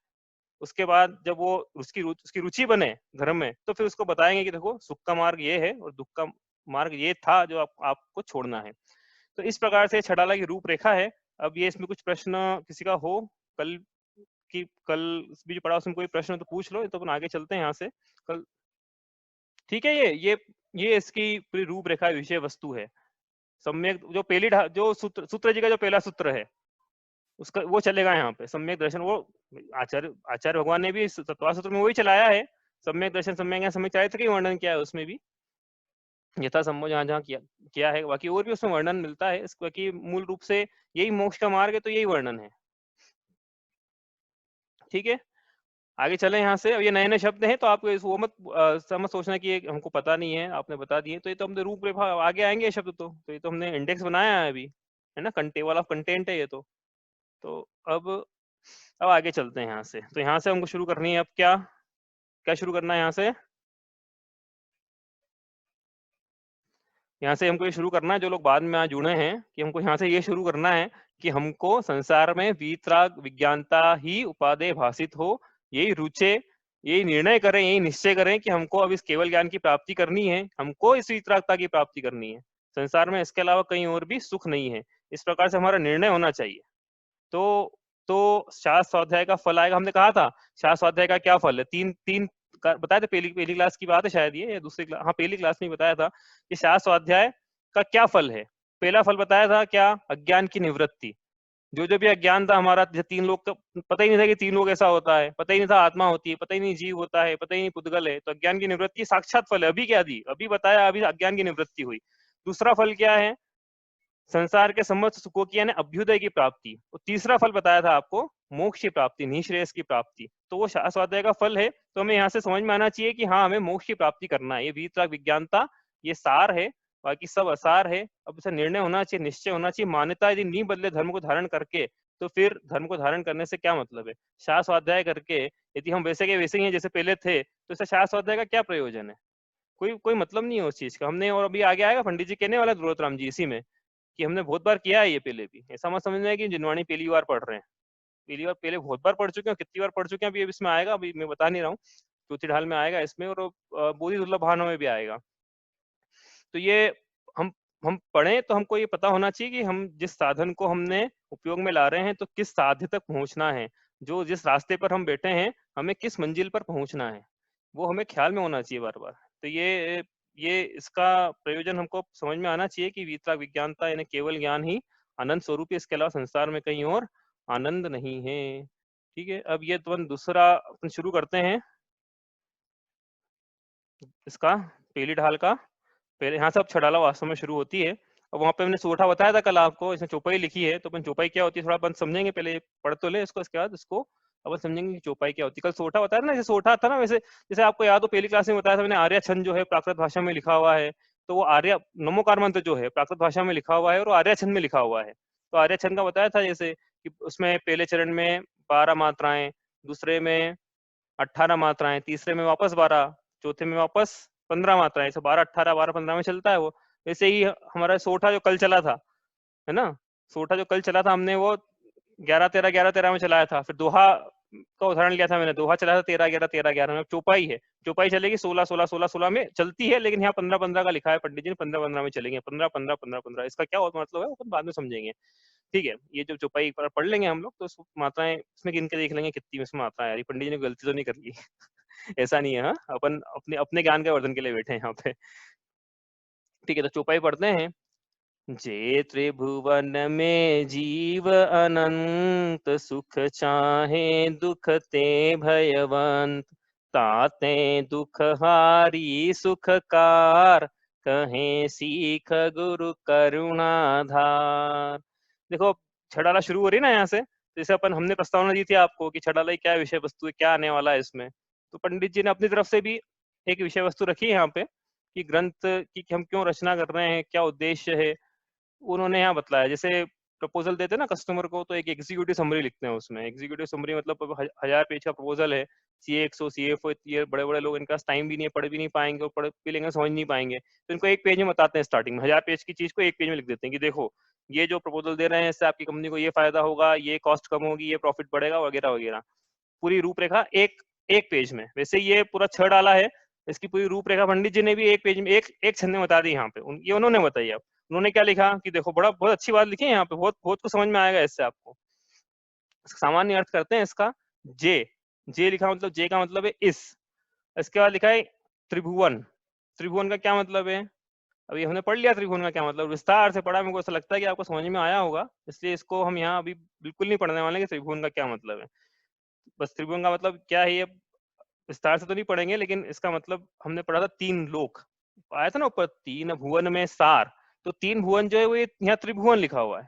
[SPEAKER 1] उसके बाद जब वो उसकी रुचि बने धर्म में, तो फिर उसको बताएंगे कि देखो सुख का मार्ग ये है और दुख का मार्ग ये था जो आपको छोड़ना है। तो इस प्रकार से छड़ाला की रूपरेखा है। अब ये इसमें कुछ प्रश्न किसी का हो, कल भी जो पढ़ा उसमें कोई प्रश्न तो पूछ लो, तो अपन आगे चलते हैं यहाँ से कल। ठीक है, ये इसकी पूरी रूपरेखा विषय वस्तु है। सम्यक जो पहली जो सूत्र जी का जो पहला सूत्र है उसका वो चलेगा यहाँ पे, सम्यक दर्शन। वो आचार्य भगवान ने भी तत्वार्थ सूत्र में वही चलाया है, सम्यक दर्शन, सम्यक ज्ञान, सम्यक चारित्र का वर्णन किया है उसमें भी, यथा संभव जहाँ जहाँ किया है। बाकी और भी उसमें वर्णन मिलता है इसका कि मूल रूप से यही मोक्ष का मार्ग है, तो यही वर्णन है। ठीक है, आगे चले यहाँ से। अब ये नए नए शब्द हैं, तो आपको वो मत सोचना कि ये हमको पता नहीं है, आपने बता दिए। तो ये तो हमने रूपरेखा, आगे आएंगे शब्द तो ये तो हमने इंडेक्स बनाया है अभी, है ना, टेबल ऑफ कंटेंट है ये तो। अब आगे चलते हैं यहाँ से। तो यहाँ से हमको शुरू करनी है अब क्या शुरू करना है यहाँ से। यहाँ से हमको ये शुरू करना है, जो लोग बाद में यहाँ जुड़े हैं, कि हमको यहाँ से ये शुरू करना है कि हमको संसार में वीतराग विज्ञानता ही उपादेय भाषित हो, यही रुचे, यही निर्णय करें, यही निश्चय करें कि हमको अब इस केवल ज्ञान की प्राप्ति करनी है, हमको इस वीतरागता की प्राप्ति करनी है। संसार में इसके अलावा कहीं और भी सुख नहीं है, इस प्रकार से हमारा निर्णय होना चाहिए। तो शास्त्र स्वाध्याय का फल आएगा। हमने कहा था शास्त्र स्वाध्याय का क्या फल है, तीन बताया था, पहली क्लास की बात है शायद ये, या दूसरी क्लास, हाँ पहली क्लास में बताया था कि शास्त्र स्वाध्याय का क्या फल है। पहला फल बताया था क्या, अज्ञान की निवृत्ति। जो भी अज्ञान था हमारा, जैसे 3 लोग का पता ही नहीं था कि 3 लोग ऐसा होता है, पता ही नहीं था आत्मा होती है, पता ही नहीं जीव होता है, पता ही नहीं पुद्गल है। तो अज्ञान की निवृत्ति साक्षात फल है। अभी क्या दी, अभी बताया, अभी अज्ञान की निवृत्ति हुई। दूसरा फल क्या है, संसार के समस्त सुखों की यानी अभ्युदय की प्राप्ति। और तीसरा फल बताया था आपको, मोक्ष की प्राप्ति, निःश्रेयस की प्राप्ति। तो वो शास्त्र स्वाध्याय का फल है। तो हमें यहाँ से समझ में आना चाहिए कि हाँ, हमें मोक्ष की प्राप्ति करना है। ये वीतराग विज्ञानता ये सार है, बाकी सब असार है। अब इसे निर्णय होना चाहिए, निश्चय होना चाहिए। मान्यता यदि नहीं बदले धर्म को धारण करके, तो फिर धर्म को धारण करने से क्या मतलब है। शास्त्र स्वाध्याय करके यदि हम वैसे के वैसे ही हैं जैसे पहले थे, तो इससे शास्त्र स्वाध्याय का क्या प्रयोजन है, कोई मतलब नहीं है उस चीज का। हमने, और अभी आगे आएगा पंडित जी कहने वाला दौलत राम जी इसी में, कि हमने बहुत बार किया है ये पहले भी। ऐसा मत समझना है कि जिनवाणी पहली बार पढ़ रहे हैं, पहले बहुत बार पढ़ चुके हैं, कितनी बार पढ़ चुके हैं अभी इसमें आएगा, अभी मैं बता नहीं रहा हूँ, चौथी ढाल में आएगा इसमें, और बोधि दुर्लभ भानों में भी आएगा। तो ये हम पढ़ें तो हमको ये पता होना चाहिए कि हम जिस साधन को हमने उपयोग में ला रहे हैं तो किस साध्य तक पहुंचना है, जो जिस रास्ते पर हम बैठे हैं हमें किस मंजिल पर पहुंचना है, वो हमें ख्याल में होना चाहिए बार बार। तो ये इसका प्रयोजन हमको समझ में आना चाहिए कि वीतराग विज्ञानता यानी केवल ज्ञान ही आनंद स्वरूप है, इसके अलावा संसार में कहीं और आनंद नहीं है। ठीक है, अब ये दूसरा अपन शुरू करते हैं इसका, पहली ढाल का। पहले यहाँ से अब छड़ाला वास्तव में शुरू होती है। और वहां पे हमने सोठा बताया था कल आपको, इसमें चौपाई लिखी है। तो अपन चौपाई क्या होती है थोड़ा अपन समझेंगे, पहले पढ़ तो ले इसको, इसके बाद इसको अपन समझेंगे कि चौपाई क्या होती है। कल सोठा बताया ना, जैसे सोठा था ना, वैसे जैसे आपको याद हो पहली क्लास में बताया था मैंने, आर्य छंद जो है प्राकृत भाषा में लिखा हुआ है, तो वो आर्य नमोकार मंत्र जो है प्राकृत भाषा में लिखा हुआ है और आर्य छंद में लिखा हुआ है। तो आर्य छंद का बताया था जैसे कि उसमें पहले चरण में 12 मात्राएं, दूसरे में 18 मात्राएं, तीसरे में वापस 12, चौथे में वापस 15 मात्राएं, ऐसे 12 18 12 15 में चलता है वो। वैसे ही हमारा सोठा जो कल चला था, है ना, सोठा जो कल चला था हमने वो 11 13 11 13 में चलाया था। फिर दोहा का उदाहरण लिया था मैंने, दोहा चला था 13 11 13 11 में। चौपाई है, चौपाई चलेगी 16 16 16 16 में चलती है, लेकिन यहाँ 15 15 का लिखा है पंडित जी ने, 15 15 में चलेंगे, 15 15 15 15। इसका क्या मतलब है वो बाद में समझेंगे। ठीक है, ये जो चौपाई एक बार पढ़ लेंगे हम लोग, तो मात्राएं इसमें गिन के देख लेंगे कितनी इसमें मात्रा है। पंडित जी ने गलती तो नहीं कर ली ऐसा नहीं है, हाँ, अपन अपने ज्ञान के वर्धन के लिए बैठे हैं यहाँ पे। ठीक है, तो चौपाई पढ़ते हैं। जे त्रिभुवन में जीव अनंत, सुख चाहे दुख ते भयवंत, ताते दुख हारी सुखकार, कहें सीख गुरु करुणाधार। देखो छड़ाला शुरू हो रही है ना यहाँ से, जैसे अपन हमने प्रस्तावना दी थी आपको कि छड़ाला क्या विषय वस्तु है, क्या आने वाला है इसमें, तो पंडित जी ने अपनी तरफ से भी एक विषय वस्तु रखी है यहाँ पे कि ग्रंथ की हम क्यों रचना कर रहे हैं, क्या उद्देश्य है, उन्होंने यहाँ बतलाया। जैसे प्रपोजल देते हैं ना कस्टमर को, तो एक एग्जीक्यूटिव समरी लिखते हैं उसमें। एग्जीक्यूटिव समरी मतलब 1000 पेज का प्रपोजल है, सीए 100 CFO, ये बड़े बड़े लोग, इनका टाइम भी नहीं है, पढ़ भी नहीं पाएंगे, और पढ़ भी लेंगे समझ नहीं पाएंगे, तो इनको एक पेज में बताते हैं। स्टार्टिंग में 1000 पेज की चीज को एक पेज में लिख देते हैं कि देखो ये जो प्रपोजल दे रहे हैं इससे आपकी कंपनी को ये फायदा होगा, ये कॉस्ट कम होगी, ये प्रॉफिट बढ़ेगा, वगैरह वगैरह। पूरी रूपरेखा एक एक पेज में। वैसे ये पूरा 6 डाला है, इसकी पूरी रूपरेखा पंडित जी ने भी एक पेज में एक छंद में बता दी। यहाँ पे ये उन्होंने बताई। अब उन्होंने क्या लिखा कि देखो बहुत अच्छी बात लिखी है यहाँ पे, बहुत कुछ समझ में आएगा इससे आपको। सामान्य अर्थ करते हैं इसका। जे लिखा, मतलब जे का मतलब है इस। इसके बाद लिखा है त्रिभुवन। त्रिभुवन का क्या मतलब है, अभी हमने पढ़ लिया त्रिभुवन का क्या मतलब, विस्तार से पढ़ा। मेरे को ऐसा लगता है कि आपको समझ में आया होगा, इसलिए इसको हम यहाँ अभी बिल्कुल नहीं पढ़ने वाले कि त्रिभुवन का क्या मतलब है। बस त्रिभुवन का मतलब क्या है ये विस्तार से तो नहीं पढ़ेंगे, लेकिन इसका मतलब हमने पढ़ा था 3 लोक आया था ना ऊपर, 3 भुवन में सार, तो 3 भुवन जो है वो यहाँ त्रिभुवन लिखा हुआ है।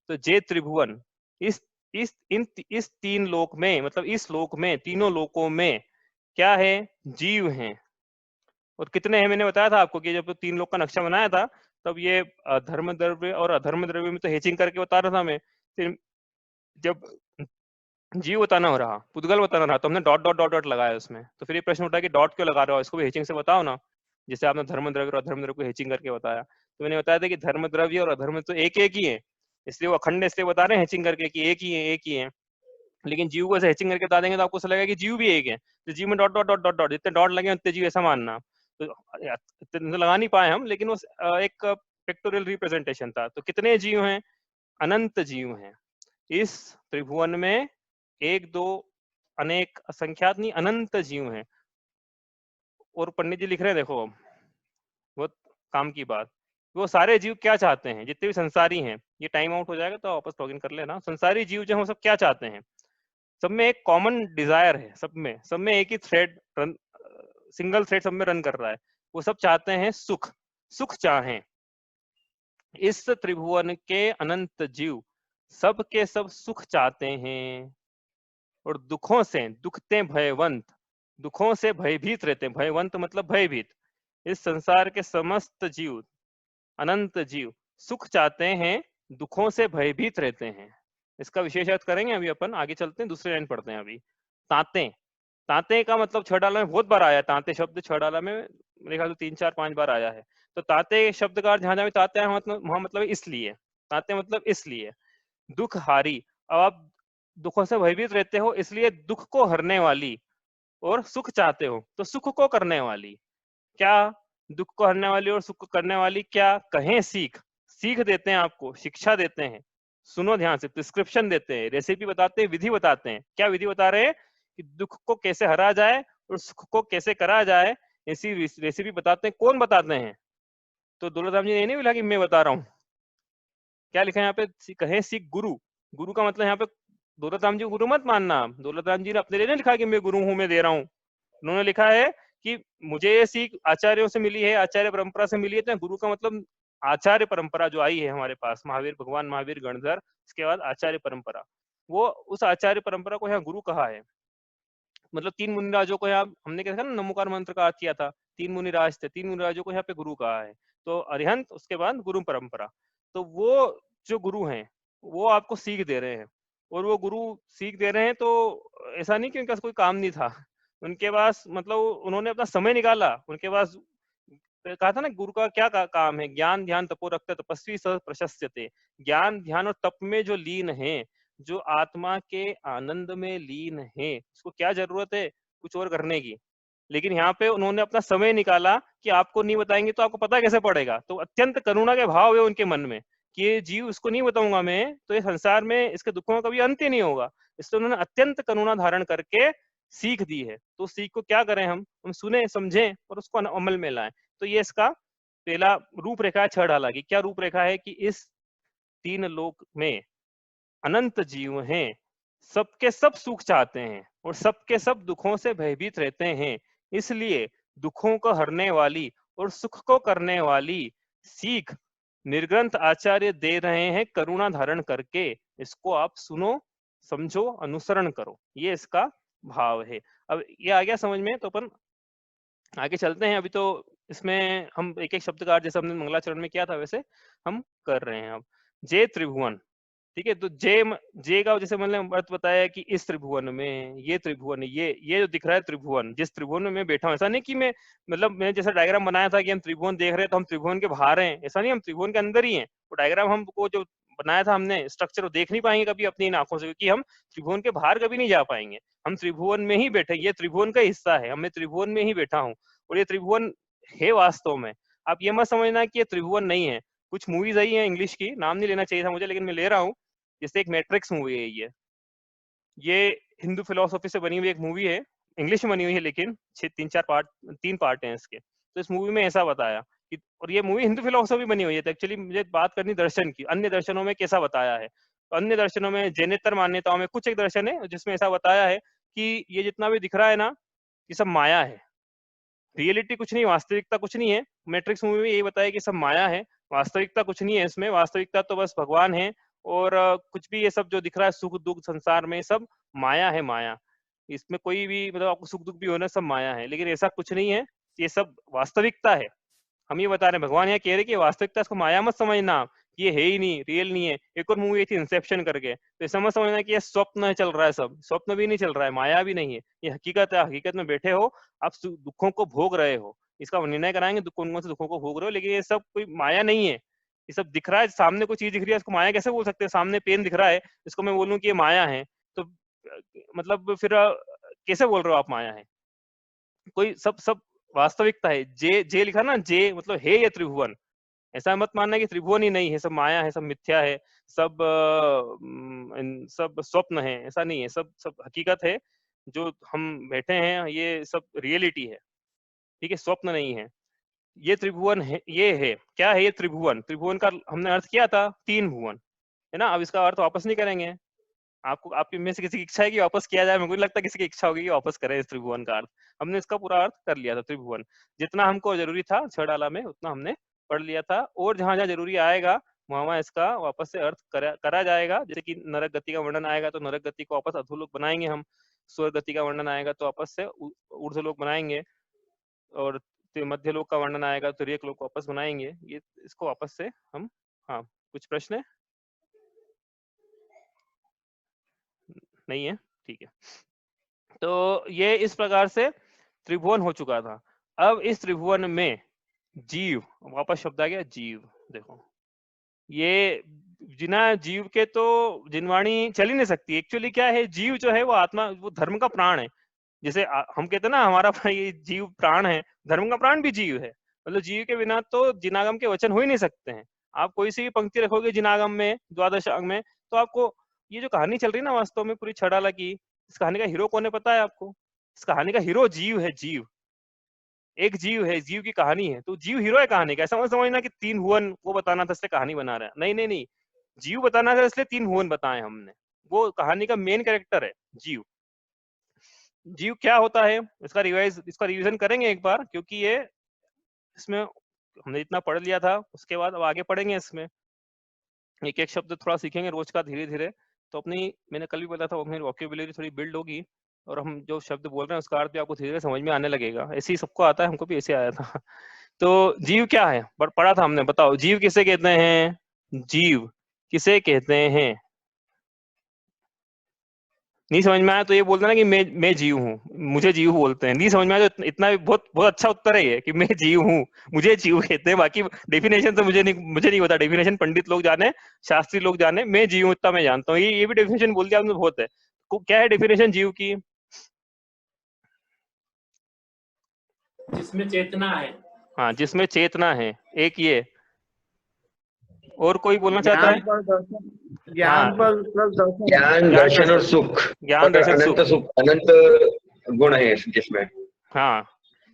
[SPEAKER 1] तो जे त्रिभुवन, इस 3 लोक में, मतलब इस लोक में, तीनों लोकों में क्या है, जीव हैं। और कितने हैं मैंने बताया था आपको कि जब 3 लोक का नक्शा बनाया था तब ये धर्म द्रव्य और अधर्म द्रव्य में तो हेचिंग करके बता रहा था मैं। फिर जब जीव बताना हो रहा, पुद्गल बताना रहा, तो हमने डॉट डॉट डॉट डॉट लगाया उसमें। तो फिर ये प्रश्न उठा कि डॉट क्यों लगा रहे हो, इसको भी हेचिंग से बताओ ना। जैसे आपने धर्म द्रव्य और अधर्म द्रव्य को हेचिंग करके बताया, तो मैंने बताया था कि धर्म द्रव्य और अधर्म तो एक ही है, इसलिए वो अखंड इसलिए बता रहे हैं हेचिंग करके कि एक ही है। लेकिन जीव को ऐसे हेचिंग करके बता देंगे तो आपको ऐसा लगेगा कि जीव भी एक है। तो जीव में dot dot dot dot dot, जितने डॉट लगे उतने जीव, ऐसा मानना। तो इतने लगा नहीं पाए हम, लेकिन वो एक पिक्टोरियल रिप्रेजेंटेशन था। तो कितने जीव हैं, अनंत जीव हैं इस त्रिभुवन में। 1 2 अनेक असंख्यात नहीं, अनंत जीव हैं। और पंडित जी लिख रहे हैं, देखो बहुत काम की बात, वो सारे जीव क्या चाहते हैं, जितने भी संसारी हैं। ये टाइम आउट हो जाएगा तो वापस लॉगिन कर लेना। संसारी जीव जो है वो सब क्या चाहते हैं, सब में एक कॉमन डिजायर है, सब में एक ही थ्रेड रन, सिंगल थ्रेड सब में रन कर रहा है। वो सब चाहते हैं सुख चाहें। इस त्रिभुवन के अनंत जीव सब के सब सुख चाहते हैं, और दुखों से दुखते भयवंत, दुखों से भयभीत रहते हैं। भयवंत मतलब भयभीत। इस संसार के समस्त जीव, अनंत जीव सुख चाहते हैं, दुखों से भयभीत रहते हैं। इसका विशेष अर्थ करेंगे अभी अपन, आगे चलते हैं, दूसरे लाइन पढ़ते हैं अभी। ताते, ताते का मतलब 6 डाला में बहुत बार आया। ताते शब्द 6 डाला में मेरे ख्याल से 3 4 5 बार आया है। तो ताते शब्द का जहां जहां ताते है वहां मतलब इसलिए, ताते मतलब इसलिए। दुख हारी, अब आप दुखों से भयभीत रहते हो इसलिए दुख को हरने वाली, और सुख चाहते हो तो सुख को करने वाली। क्या, दुख को हरने वाली और सुख को करने वाली, क्या कहें सीख देते हैं आपको, शिक्षा देते हैं। सुनो ध्यान से, प्रिस्क्रिप्शन देते हैं, रेसिपी बताते हैं, विधि बताते हैं। क्या विधि बता रहे हैं कि दुख को कैसे हरा जाए और सुख को कैसे करा जाए, ऐसी रेसिपी बताते हैं। कौन बताते हैं, तो दौलत राम जी ने नहीं बोला कि मैं बता रहा हूँ। क्या लिखा है यहाँ पे, कहें सीख गुरु। गुरु का मतलब यहाँ पे दौलत राम जी को गुरु मत मानना। दौलत राम जी ने अपने लिए नहीं लिखा कि मैं गुरु हूं, मैं दे रहा हूँ। उन्होंने लिखा है कि मुझे ये सीख आचार्यों से मिली है, आचार्य परंपरा से मिली है। तो गुरु का मतलब आचार्य परंपरा जो आई है हमारे पास, महावीर भगवान, महावीर गणधर, इसके बाद आचार्य परंपरा, वो उस आचार्य परंपरा को यहाँ गुरु कहा है। मतलब 3 मुनिराजों को यहाँ हमने क्या ना नमोकार मंत्र का किया था, 3 मुनिराज थे, 3 मुनिराजों को यहाँ पे गुरु कहा है। तो अरिहंत, उसके बाद गुरु परंपरा। तो वो जो गुरु हैं वो आपको सीख दे रहे हैं, और वो गुरु सीख दे रहे हैं तो ऐसा नहीं कि उनके पास कोई काम नहीं था। उनके पास मतलब उन्होंने अपना समय निकाला। उनके पास कहा था ना गुरु का क्या काम है, ज्ञान ध्यान तपो रक्त तपस्वी स प्रशस्यते। ज्ञान ध्यान और तप में जो लीन है, जो आत्मा के आनंद में लीन है, उसको क्या जरूरत है कुछ और करने की। लेकिन यहाँ पे उन्होंने अपना समय निकाला कि आपको नहीं बताएंगे तो आपको पता कैसे पड़ेगा। तो अत्यंत करुणा के भाव है उनके मन में कि ये जीव इसको नहीं बताऊंगा मैं तो ये संसार में इसके दुखों का कभी अंत ही नहीं होगा। इसलिए उन्होंने अत्यंत करुणा धारण करके सीख दी है। तो सीख को क्या करें, हम सुने समझें और उसको अमल में लाएं। तो ये इसका पहला रूपरेखा है 6 डाला की। क्या रूपरेखा है कि इस 3 लोक में अनंत जीव हैं, सबके सब सुख चाहते हैं और सबके सब दुखों से भयभीत रहते हैं। इसलिए दुखों को हरने वाली और सुख को करने वाली सीख निर्ग्रंथ आचार्य दे रहे हैं करुणा धारण करके, इसको आप सुनो, समझो, अनुसरण करो। ये इसका भाव है। अब ये आ गया समझ में, तो अपन आगे चलते हैं। अभी तो इसमें हम एक एक शब्द का जैसे हमने मंगलाचरण में किया था वैसे हम कर रहे हैं। अब जे त्रिभुवन, ठीक है, तो जे का जैसे मैंने अर्थ बताया कि इस त्रिभुवन में, ये त्रिभुवन, ये जो दिख रहा है त्रिभुवन, जिस त्रिभुवन में मैं बैठा हूँ, ऐसा नहीं कि मैं मतलब मैंने जैसा डायग्राम बनाया था कि हम त्रिभुवन देख रहे हैं तो हम त्रिभुवन के बाहर हैं, ऐसा नहीं, हम त्रिभुवन के अंदर ही हैं। वो डायग्राम हमको जो बनाया था हमने स्ट्रक्चर, वो देख नहीं पाएंगे कभी अपनी इन आंखों से, क्योंकि हम त्रिभुवन के बाहर कभी नहीं जा पाएंगे। हम त्रिभुवन में ही बैठे, ये त्रिभुवन का हिस्सा है, मैं त्रिभुवन में ही बैठा हूँ और ये त्रिभुवन है वास्तव में। आप ये मत समझना कि ये त्रिभुवन नहीं है। कुछ मूवीज आई है इंग्लिश की, नाम नहीं लेना चाहिए था मुझे, लेकिन मैं ले रहा हूँ। जैसे एक मैट्रिक्स मूवी है, ये हिंदू फिलोसफी से बनी हुई एक मूवी है, इंग्लिश में बनी हुई है, लेकिन 3 पार्ट हैं इसके। तो इस मूवी में ऐसा बताया कि, और ये मूवी हिंदू फिलोसफी बनी हुई है, तो एक्चुअली मुझे बात करनी दर्शन की, अन्य दर्शनों में कैसा बताया है। तो अन्य दर्शनों में, जैनेतर मान्यताओं में कुछ एक दर्शन है जिसमें ऐसा बताया है कि ये जितना भी दिख रहा है ना, ये सब माया है, रियलिटी कुछ नहीं, वास्तविकता कुछ नहीं है। मैट्रिक्स मूवी में यही बताया कि सब माया है, वास्तविकता कुछ नहीं है इसमें, वास्तविकता तो बस भगवान है। और कुछ भी ये सब जो दिख रहा है सुख दुख संसार में, सब माया है, माया। इसमें कोई भी मतलब आपको सुख दुख भी होना, सब माया है, लेकिन ऐसा कुछ नहीं है, ये सब वास्तविकता है। हम ये बता रहे हैं, भगवान यहाँ कह रहे कि वास्तविकता, इसको माया मत समझना, ये है ही नहीं, रियल नहीं है। एक और मूवी थी इंसेप्शन करके, तो ऐसा मत समझना कि ये स्वप्न चल रहा है, सब स्वप्न भी नहीं चल रहा है, माया भी नहीं है, ये हकीकत है। हकीकत में बैठे हो आप, दुखों को भोग रहे हो, इसका निर्णय कराएंगे कौन कौन से दुखों को भोग रहे हो, लेकिन ये सब कोई माया नहीं है। ये सब दिख रहा है, सामने कोई चीज दिख रही है, इसको माया कैसे बोल सकते हैं? सामने पेन दिख रहा है, इसको मैं बोलूं कि ये माया है, तो मतलब फिर कैसे बोल रहे हो आप माया है? कोई सब सब वास्तविकता है। जे लिखा ना, जे मतलब है ये त्रिभुवन। ऐसा मत मानना कि त्रिभुवन ही नहीं है, सब माया है, सब मिथ्या है, सब सब स्वप्न है, ऐसा नहीं है। सब सब हकीकत है, जो हम बैठे हैं ये सब रियलिटी है, ठीक है, स्वप्न नहीं है। ये त्रिभुवन है, ये है क्या है? ये त्रिभुवन। त्रिभुवन का हमने अर्थ किया था 3 भुवन, है ना। अब इसका अर्थ वापस नहीं करेंगे। आपको, आपकी में से किसी की इच्छा है कि वापस किया जाए? मेरे को नहीं लगता किसी की इच्छा होगी कि वापस करें इस त्रिभुवन का अर्थ। हमने इसका पूरा अर्थ कर लिया था। त्रिभुवन जितना हमको जरूरी था छह डाला में, उतना हमने पढ़ लिया था, और जहां जहां जरूरी आएगा वहां इसका वापस से अर्थ करा जाएगा। जैसे कि नरक गति का वर्णन आएगा तो नरक गति को वापस अधोलोक बनाएंगे हम, स्वर्ग गति का वर्णन आएगा तो वापस से ऊर्ध्वलोक बनाएंगे, और मध्य लोक का वर्णन आएगा तो रेक लोक वापस बनाएंगे। ये इसको वापस से हम, हाँ, कुछ प्रश्न है? नहीं है, ठीक है। तो ये इस प्रकार से त्रिभुवन हो चुका था। अब इस त्रिभुवन में जीव, वापस शब्द आ गया जीव। देखो, ये बिना जीव के तो जिनवाणी चल ही नहीं सकती। एक्चुअली क्या है, जीव जो है वो आत्मा, वो धर्म का प्राण है। जैसे हम कहते हैं ना हमारा ये जीव प्राण है, धर्म का प्राण भी जीव है। मतलब जीव के बिना तो जिनागम के वचन हो ही नहीं सकते हैं। आप कोई सी भी पंक्ति रखोगे जिनागम में, द्वादश अंग में, तो आपको ये जो कहानी चल रही है ना वास्तव में पूरी छड़ाला की, इस कहानी का हीरो कौन है पता है आपको? इस कहानी का हीरो जीव है। जीव एक जीव है, जीव की कहानी है, तो जीव हीरो है कहानी का। ऐसा मत समझना कि 3 भुवन वो बताना था इसलिए कहानी बना रहा है। नहीं नहीं नहीं, जीव बताना था इसलिए 3 भुवन बताए हमने। वो कहानी का मेन कैरेक्टर है जीव। जीव क्या होता है इसका रिवीजन करेंगे एक बार, क्योंकि ये इसमें हमने इतना पढ़ लिया था, उसके बाद अब आगे पढ़ेंगे। इसमें एक एक शब्द थोड़ा सीखेंगे रोज का धीरे धीरे, तो अपनी, मैंने कल भी बोला था, अपनी वोकैबुलरी थोड़ी बिल्ड होगी, और हम जो शब्द बोल रहे हैं उसका अर्थ भी आपको धीरे धीरे समझ में आने लगेगा। ऐसे ही सबको आता है, हमको भी ऐसे आया था। तो जीव क्या है पढ़ा था हमने, बताओ जीव किसे कहते हैं? जीव किसे कहते हैं? नहीं समझ में आया तो ये बोलते ना कि मैं जीव हूँ, मुझे जीव बोलते हैं। नहीं समझ में आया तो इतना भी बहुत बहुत अच्छा उत्तर है ये, कि मैं जीव हूँ, मुझे जीव कहते हैं। बाकी डेफिनेशन तो मुझे नहीं पता। डेफिनेशन पंडित लोग जाने, शास्त्री लोग जाने, मैं जीव हूँ इतना मैं जानता हूँ। ये भी डेफिनेशन बोल दिया आपने, बहुत है। क्या है डेफिनेशन जीव की?
[SPEAKER 5] जिसमें चेतना है।
[SPEAKER 1] हाँ, जिसमें चेतना है, एक ये। और कोई बोलना चाहता है?
[SPEAKER 4] ज्ञान पर दर्शन,
[SPEAKER 2] ज्ञान, दर्शन और सुख,
[SPEAKER 1] ज्ञान, दर्शन,
[SPEAKER 2] अनंत सुख, अनंत गुण है जिसमें।
[SPEAKER 1] हाँ,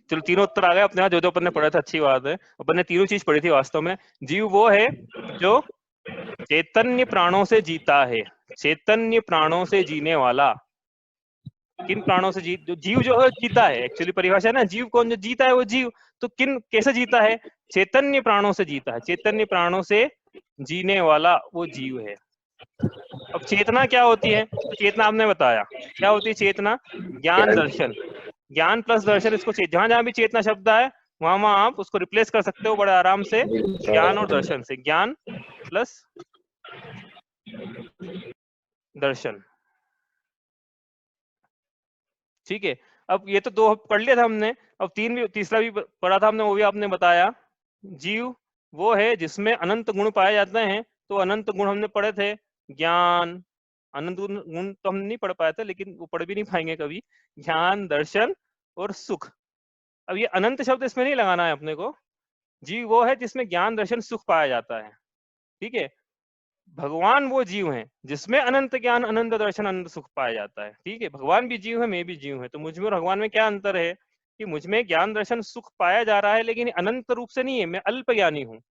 [SPEAKER 1] चलो तीनों उत्तर आ गए अपने। जो जो अपन ने पढ़ा था, अच्छी बात है, अपन ने तीनों चीज पढ़ी थी वास्तव में। जीव वो है जो चैतन्य प्राणों से जीता है, चैतन्य प्राणों से जीने वाला। किन प्राणों से जो जीव जो है जीता है, एक्चुअली परिभाषा है ना, जीव कौन, जो जीता है वो जीव। तो किन कैसे जीता है? चैतन्य प्राणों से जीता है, चैतन्य प्राणों से जीने वाला वो जीव है। अब चेतना क्या होती है? तो चेतना आपने बताया क्या होती है चेतना? ज्ञान दर्शन, ज्ञान प्लस दर्शन, इसको जहां जहां भी चेतना शब्द आए वहां वहां आप उसको रिप्लेस कर सकते हो बड़े आराम से, ज्ञान और दर्शन से, ज्ञान प्लस दर्शन। ठीक है, अब ये तो दो पढ़ लिया था हमने, अब तीसरा भी पढ़ा था हमने, वो भी आपने बताया। जीव वो है जिसमें अनंत गुण पाए जाते हैं। तो अनंत गुण हमने पढ़े थे, ज्ञान, अनंत गुण तो हम नहीं पढ़ पाए थे, लेकिन वो पढ़ भी नहीं पाएंगे कभी, ज्ञान, दर्शन और सुख। अब ये अनंत शब्द इसमें नहीं लगाना है अपने को। जीव वो है जिसमें ज्ञान, दर्शन, सुख पाया जाता है। ठीक है, भगवान वो जीव हैं जिसमें अनंत ज्ञान, अनंत दर्शन, अनंत सुख पाया जाता है। ठीक है, भगवान भी जीव है, मैं भी जीव है, तो मुझ में और भगवान में क्या अंतर है कि मुझ में ज्ञान, दर्शन, सुख पाया जा रहा है, लेकिन अनंत रूप से नहीं है, मैं अल्प ज्ञानी हूँ,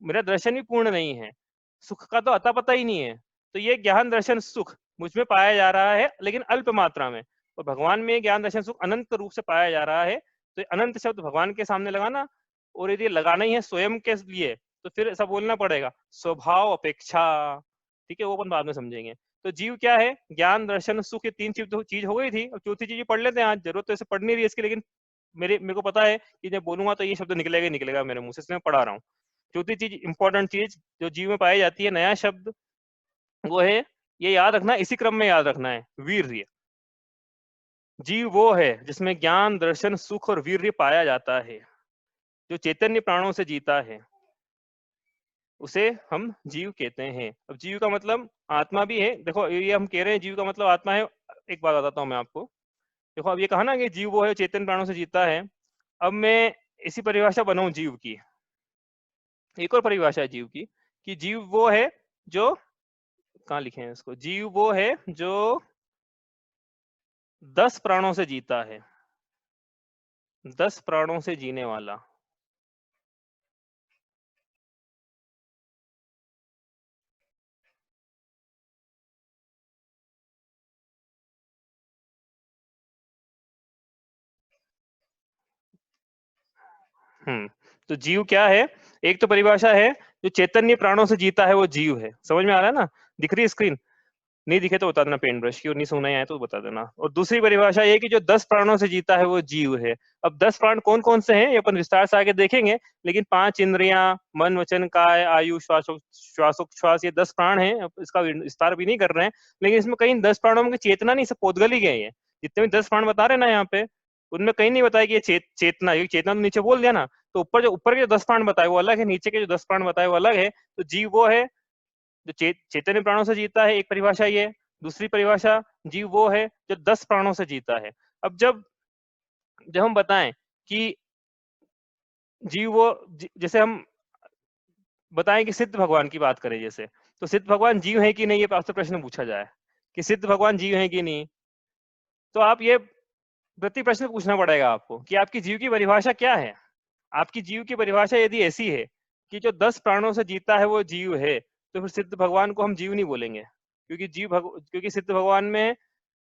[SPEAKER 1] मेरा दर्शन भी पूर्ण नहीं है, सुख का तो अता पता ही नहीं है। तो ये ज्ञान, दर्शन, सुख मुझ में पाया जा रहा है, लेकिन अल्प मात्रा में, और भगवान में ज्ञान, दर्शन, सुख अनंत रूप से पाया जा रहा है। तो अनंत शब्द भगवान के सामने लगाना, और यदि लगाना ही है स्वयं के लिए, तो फिर ऐसा बोलना पड़ेगा, स्वभाव अपेक्षा। ठीक है, वो अपन बाद में समझेंगे। तो जीव क्या है? ज्ञान, दर्शन, सुख, ये तीन चीज हो गई थी। अब चौथी चीज पढ़ लेते हैं आज, जरूरत तो ऐसे पढ़ नहीं रही है इसकी, लेकिन मेरे को पता है कि जब बोलूंगा तो ये शब्द निकलेगा निकलेगा मेरे मुंह से, इसलिए मैं पढ़ा रहा हूँ। चौथी चीज, इंपॉर्टेंट चीज जो जीव में पाई जाती है, नया शब्द, वो है, ये याद रखना, इसी क्रम में याद रखना है, वीर्य। जीव वो है जिसमें ज्ञान, दर्शन, सुख और वीर्य पाया जाता है, जो चैतन्य प्राणों से जीता है, उसे हम जीव कहते हैं। अब जीव का मतलब आत्मा भी है। देखो ये हम कह रहे हैं जीव का मतलब आत्मा है, एक बात बताता हूँ मैं आपको। देखो अब ये कहा ना कि जीव वो है चैतन्य प्राणों से जीता है, अब मैं इसी परिभाषा बनाऊं जीव की, एक और परिभाषा है जीव की, कि जीव वो है जो, कहाँ लिखे हैं इसको, जीव वो है जो 10 प्राणों से जीता है, 10 प्राणों से जीने वाला। तो जीव क्या है? एक तो परिभाषा है जो चैतन्य प्राणों से जीता है वो जीव है, समझ में आ रहा है ना? दिख रही है स्क्रीन? नहीं दिखे तो बता देना पेन ब्रश की, और नहीं सुना है तो बता देना। और दूसरी परिभाषा ये कि जो 10 प्राणों से जीता है वो जीव है। अब 10 प्राण कौन कौन से हैं ये अपन विस्तार से आगे देखेंगे, लेकिन 5 इंद्रियां, मन, वचन, काय, आयु, श्वासोच्छ्वास, ये 10 प्राण हैं। अब इसका विस्तार भी नहीं कर रहे हैं, लेकिन इसमें कहीं 10 प्राणों में चेतना नहीं, सब पोतगल ही गए हैं। जितने भी 10 प्राण बता रहे ना यहाँ पे, उनमें कहीं नहीं बताया कि ये चेतना, ये चेतना तो नीचे बोल दिया ना, तो ऊपर के जो 10 प्राण बताए वो अलग है, नीचे के जो 10 प्राण बताए वो अलग है। तो जीव वो है जो चैतन्य प्राणों से जीता है, एक परिभाषा ये। दूसरी परिभाषा, जीव वो है जो 10 प्राणों से जीता है। अब जब हम बताएं कि जीव वो, जैसे हम बताएं कि सिद्ध भगवान की बात करें जैसे, तो सिद्ध भगवान जीव है कि नहीं, ये आपसे प्रश्न पूछा जाए कि सिद्ध भगवान जीव है कि नहीं, तो आप ये प्रति प्रश्न पूछना पड़ेगा आपको कि आपकी जीव की परिभाषा क्या है। आपकी जीव की परिभाषा यदि ऐसी है कि जो 10 प्राणों से जीता है वो जीव है, तो फिर सिद्ध भगवान को हम जीव नहीं बोलेंगे, क्योंकि क्योंकि सिद्ध भगवान में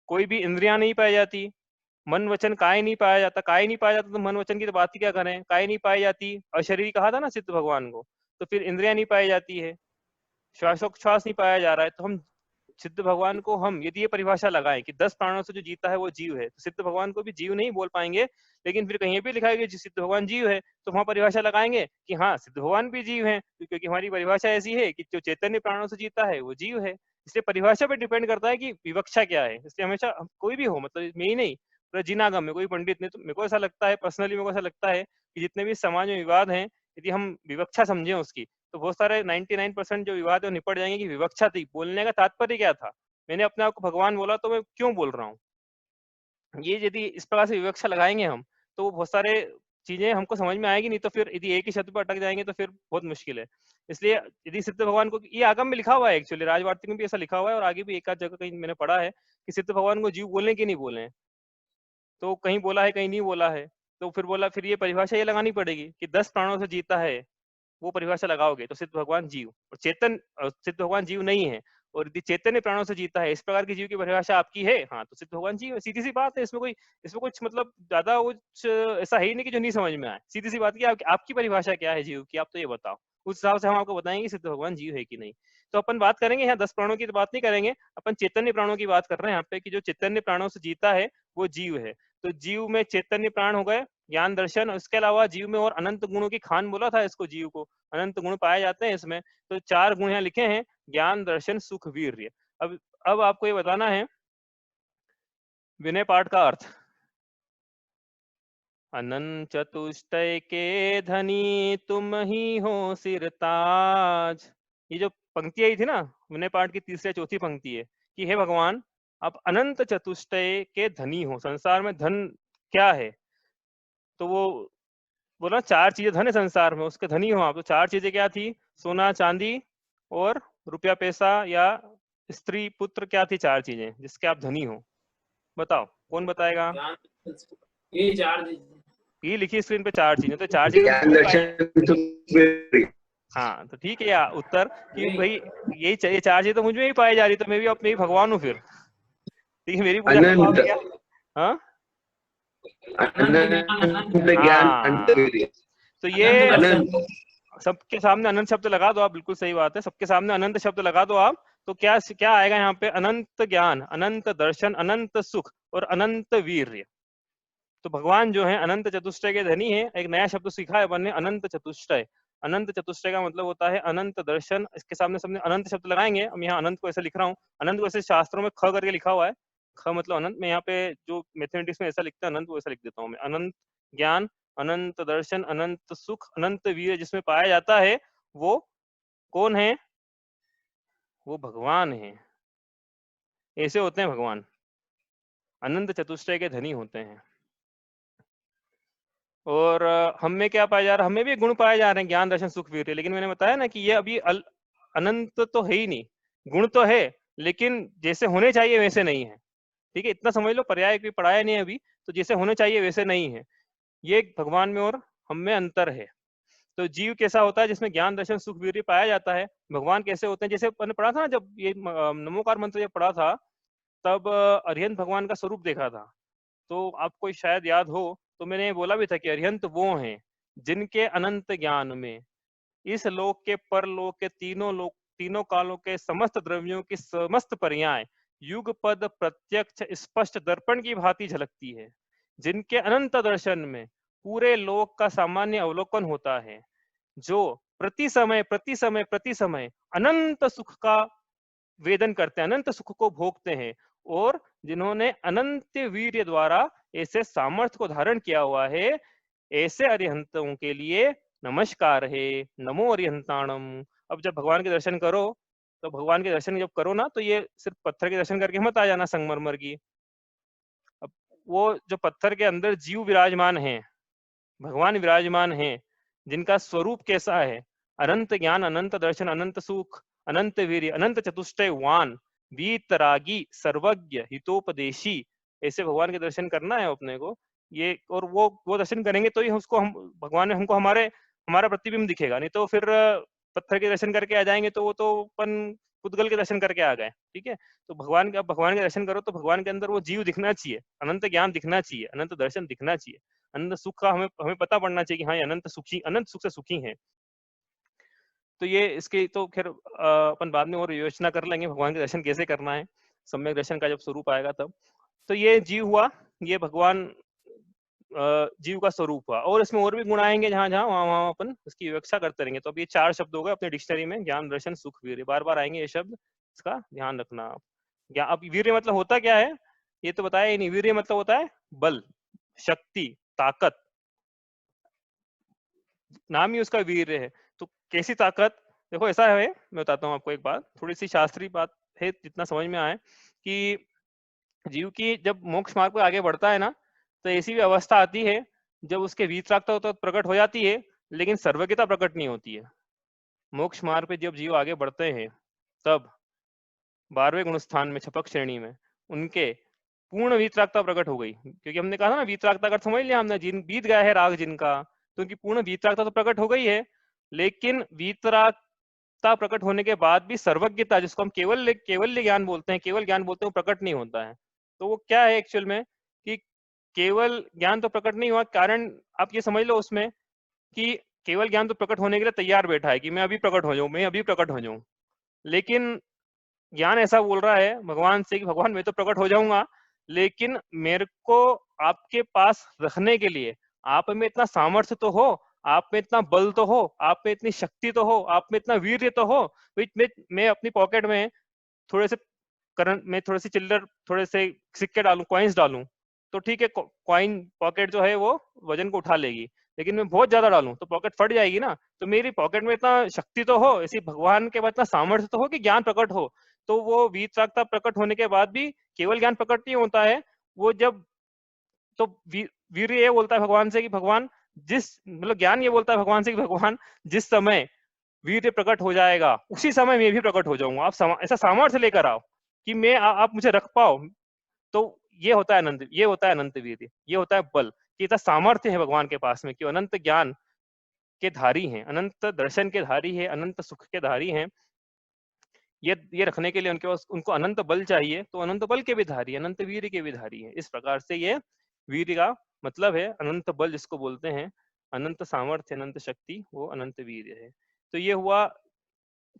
[SPEAKER 1] कोई भी इंद्रियां नहीं पाई जाती, मन, वचन, काय नहीं पाया जाता। काय नहीं पाया जाता तो मन, वचन की तो बात ही क्या करें, काय नहीं पाई जाती, अशरीरी कहा था ना सिद्ध भगवान को, तो फिर इंद्रियां नहीं पाई जाती है, श्वासोच्छ्वास नहीं पाया जा रहा है। तो हम सिद्ध भगवान को, हम यदि ये परिभाषा लगाएं कि 10 प्राणों से जो जीता है वो जीव है, तो सिद्ध भगवान को भी जीव नहीं बोल पाएंगे। लेकिन फिर कहीं भी लिखा है कि सिद्ध भगवान जीव है, तो वहां परिभाषा लगाएंगे कि हाँ सिद्ध भगवान भी जीव है, क्योंकि हमारी परिभाषा ऐसी है कि जो चैतन्य प्राणों से जीता है वो जीव है। इसलिए परिभाषा पे डिपेंड करता है कि विवक्षा क्या है। इसलिए हमेशा कोई भी हो, मतलब मैं ही नहीं, पूरा जिनागम में कोई पंडित नहीं, तो मेरे को ऐसा लगता है, पर्सनली मेरे को ऐसा लगता है कि जितने भी समाज में विवाद हैं, यदि हम विवक्षा समझें उसकी, तो बहुत सारे 99% जो विवाद है वो निपट जाएंगे कि विवक्षा थी, बोलने का तात्पर्य क्या था, मैंने अपने आप को भगवान बोला तो मैं क्यों बोल रहा हूँ। ये यदि इस प्रकार से विवक्षा लगाएंगे हम, तो वो बहुत सारे चीजें हमको समझ में आएगी नहीं, तो फिर यदि एक ही शब्द पर अटक जाएंगे तो फिर बहुत मुश्किल है। इसलिए यदि सिद्ध भगवान को, ये आगम में लिखा हुआ है एक्चुअली, राजवार्तिक में भी ऐसा लिखा हुआ है, और आगे भी एक आध जगह कहीं मैंने पढ़ा है कि सिद्ध भगवान को जीव बोले कि नहीं बोले, तो कहीं बोला है कहीं नहीं बोला है। तो फिर बोला, फिर ये परिभाषा ये लगानी पड़ेगी कि 10 प्राणों से जीता है, वो परिभाषा लगाओगे तो सिद्ध भगवान जीव, और सिद्ध भगवान जीव नहीं है, और यदि चैतन्य प्राणों से जीता है, इस प्रकार की जीव की परिभाषा आपकी है, हाँ तो सिद्ध भगवान जीव है। सीधी सी बात है, इसमें कुछ मतलब ज्यादा कुछ ऐसा है ही नहीं कि जो नहीं समझ में आए। सीधी सी बात की आपकी परिभाषा क्या है जीव की, आप तो ये बताओ, उस हिसाब से हम आपको बताएंगे सिद्ध भगवान जीव है कि नहीं। तो अपन बात करेंगे यहाँ 10 प्राणों की तो बात नहीं करेंगे, अपन चैतन्य प्राणों की बात कर रहे हैं यहाँ पे, कि जो चैतन्य प्राणों से जीता है वो जीव है। तो जीव में चैतन्य प्राण हो गए, ज्ञान दर्शन, इसके अलावा जीव में और अनंत गुणों की खान बोला था इसको, जीव को अनंत गुण पाए जाते हैं इसमें। तो 4 गुण यहाँ लिखे हैं, ज्ञान दर्शन सुख वीर्य। अब आपको ये बताना है विनय पाठ का अर्थ। अनंत चतुष्टय के धनी तुम ही हो सिरताज। ये जो पंक्ति आई थी ना विनय पाठ की तीसरी चौथी पंक्ति है कि हे भगवान आप अनंत चतुष्टय के धनी हो। संसार में धन क्या है, तो वो बोला 4 चीजें धन है संसार में, उसके धनी हो आप। तो 4 चीजें क्या थी, सोना चांदी और रुपया पैसा या स्त्री पुत्र, क्या थी 4 चीजें जिसके आप धनी हो? बताओ कौन बताएगा? ये लिखी स्क्रीन पे 4 चीजें, तो 4 चीजें
[SPEAKER 2] ज्ञान दर्शन सुख वीर्य।
[SPEAKER 1] हाँ तो ठीक है या उत्तर कि भाई ये 4 चीजें तो मुझ में ही पाई जा रही, तो मैं भी अपने भगवान हूँ फिर, ठीक है, मेरी पूजा करवा
[SPEAKER 2] अनंत
[SPEAKER 1] क्या? हाँ
[SPEAKER 2] अनंत ज्ञान अनंत वीर्य।
[SPEAKER 1] तो ये
[SPEAKER 2] अनंत
[SPEAKER 1] सबके सामने अनंत शब्द लगा दो आप, बिल्कुल सही बात है, सबके सामने अनंत शब्द लगा दो आप, तो क्या क्या आएगा यहाँ पे? अनंत ज्ञान, अनंत दर्शन, अनंत सुख और अनंत वीर्य। तो भगवान जो है अनंत चतुष्टय के धनी है। एक नया शब्द सीखा है अपन ने, अनंत चतुष्टय। अनंत चतुष्टय का मतलब होता है अनंत दर्शन, इसके सामने सबने अनंत शब्द लगाएंगे। हम यहाँ अनंत को ऐसे लिख रहा हूँ, अनंत को ऐसे शास्त्रों में ख करके लिखा हुआ है, ख मतलब अनंत। में यहाँ पे जो मैथमेटिक्स में ऐसा लिखते हैं अनंत, वो ऐसा लिख देता हूँ मैं। अनंत ज्ञान, अनंत दर्शन, अनंत सुख, अनंत वीर्य जिसमें पाया जाता है, वो कौन है? वो भगवान है। ऐसे होते हैं भगवान, अनंत चतुष्टय के धनी होते हैं। और हम में क्या पाया जा रहा है? हमें भी गुण पाए जा रहे हैं, ज्ञान दर्शन सुख वीर्य। लेकिन मैंने बताया ना कि ये अभी अनंत तो है ही नहीं, गुण तो है लेकिन जैसे होने चाहिए वैसे नहीं है। ठीक है, इतना समझ लो, पर्याय भी पढ़ाया नहीं अभी, तो जैसे होने चाहिए वैसे नहीं है। ये भगवान में और हम में अंतर है। तो जीव कैसा होता है? जिसमें ज्ञान दर्शन सुख वीर्य पाया जाता है। भगवान कैसे होते हैं? जैसे मैंने पढ़ा था ना, जब ये नमोकार मंत्र जब पढ़ा था, तब अरिहंत भगवान का स्वरूप देखा था। तो आपको शायद याद हो, तो मैंने ये बोला भी था कि अरिहंत वो हैं जिनके अनंत ज्ञान में इस लोक के परलोक के तीनों कालों के समस्त द्रव्यों की समस्त पर्याय युग पद प्रत्यक्ष स्पष्ट दर्पण की भांति झलकती है। जिनके अनंत दर्शन में पूरे लोक का सामान्य अवलोकन होता है, जो प्रति समय अनंत सुख का वेदन करते हैं, अनंत सुख को भोगते हैं, और जिन्होंने अनंत वीर्य द्वारा ऐसे सामर्थ्य को धारण किया हुआ है, ऐसे अरिहंतों के लिए नमस्कार है। नमो अरिहंताणम। अब जब भगवान के दर्शन करो, तो भगवान के दर्शन जब करो ना, तो ये सिर्फ पत्थर के दर्शन करके मत आ जाना संगमरमर की। अब वो जो पत्थर के अंदर जीव विराजमान है, भगवान विराजमान है, जिनका स्वरूप कैसा है? अनंत ज्ञान, अनंत दर्शन, अनंत सुख, अनंत वीर्य, अनंत चतुष्टयवान, वीतरागी, सर्वज्ञ, हितोपदेशी। ऐसे भगवान के दर्शन करना है अपने को। ये और वो दर्शन करेंगे तो ही उसको हम भगवान में हमको हमारा प्रतिबिंब दिखेगा। नहीं तो फिर पत्थर के दर्शन करके आ जाएंगे तो वो तो अपन पुद्गल के दर्शन करके आ गए। ठीक है, तो भगवान के दर्शन करो तो भगवान के अंदर वो जीव दिखना चाहिए, अनंत ज्ञान दिखना चाहिए, अनंत दर्शन दिखना चाहिए, अनंत सुख का हमें पता पड़ना चाहिए कि हाँ ये अनंत सुख से सुखी है। तो ये इसके तो खैर अपन बाद में और योजना कर लेंगे भगवान के दर्शन कैसे करना है, सम्यक दर्शन का जब स्वरूप आएगा तब। तो ये जीव हुआ, ये भगवान जीव का स्वरूप हुआ। और इसमें और भी गुण आएंगे जहां जहां वहां अपन इसकी व्याख्या करते रहेंगे। तो अब ये 4 शब्द हो गए अपने डिक्शनरी में, ज्ञान दर्शन सुख वीर्य, बार बार आएंगे ये शब्द, इसका ध्यान रखना आप। अब वीर्य मतलब होता क्या है ये तो बताया ही नहीं। वीर्य मतलब होता है बल, शक्ति, ताकत, नाम ही उसका वीर्य है। तो कैसी ताकत? देखो ऐसा है, मैं बताता हूँ आपको एक बात, थोड़ी सी शास्त्रीय बात है, जितना समझ में आए, कि जीव की जब मोक्ष मार्ग पर आगे बढ़ता है ना, तो ऐसी भी अवस्था आती है जब उसके वीतरागता तो प्रकट हो जाती है, लेकिन सर्वज्ञता प्रकट नहीं होती है। मोक्ष मार्ग पे जब जीव आगे बढ़ते हैं, तब 12वें गुण स्थान में छपक श्रेणी में उनके पूर्ण वीतरागता प्रकट हो गई। क्योंकि हमने कहा ना वीतरागता का समझ लिया हमने, जिन बीत गया है राग जिनका, तो उनकी पूर्ण वीतरागता तो प्रकट हो गई है, लेकिन वीतराग सत्ता प्रकट होने के बाद भी सर्वज्ञता, जिसको हम केवल ज्ञान बोलते हैं, केवल ज्ञान बोलते हैं, वो प्रकट नहीं होता है। तो वो क्या है एक्चुअल में कि केवल ज्ञान तो प्रकट नहीं हुआ, कारण आप ये समझ लो उसमें कि केवल ज्ञान तो प्रकट होने के लिए तैयार बैठा है कि मैं अभी प्रकट हो जाऊं, मैं अभी प्रकट हो जाऊं। लेकिन ज्ञान ऐसा बोल रहा है भगवान से कि भगवान मैं तो प्रकट हो जाऊंगा, लेकिन मेरे को आपके पास रखने के लिए आप में इतना सामर्थ्य तो हो, आप में इतना बल तो हो, आप में इतनी शक्ति तो हो, आप में इतना वीर्य तो हो, मैं अपनी पॉकेट में थोड़े से करंट में थोड़े से चिल्लर, थोड़े से सिक्के डालूं, कॉइन्स डालूं, तो ठीक है, कॉइन पॉकेट जो है वो वजन को उठा लेगी। लेकिन मैं बहुत ज्यादा डालूं तो पॉकेट फट जाएगी ना। तो मेरी पॉकेट में इतना शक्ति तो हो, इसी भगवान के बाद इतना सामर्थ्य तो हो कि ज्ञान प्रकट हो। तो वो वीतरागता प्रकट होने के बाद भी केवल ज्ञान प्रकट नहीं होता है। वो जब तो वीर ये बोलता है भगवान से कि भगवान जिस मतलब ज्ञान ये बोलता है भगवान से कि भगवान जिस समय वीर्य प्रकट हो जाएगा उसी समय मैं भी प्रकट हो जाऊंगा। आप ऐसा सामर्थ्य लेकर आओ कि मैं आप मुझे रख पाओ। तो ये होता है अनंत, ये होता है अनंत वीर्य, ये होता है बल, कि इतना सामर्थ्य है भगवान के पास में कि अनंत ज्ञान के धारी हैं, अनंत दर्शन के धारी है, अनंत सुख के धारी हैं। ये रखने के लिए उनके पास उनको अनंत बल चाहिए, तो अनंत बल के भी धारी, अनंत वीर्य के भी धारी है। इस प्रकार से ये वीर्य का मतलब है अनंत बल जिसको बोलते हैं, अनंत सामर्थ्य, अनंत शक्ति, वो अनंत वीर्य है। तो ये हुआ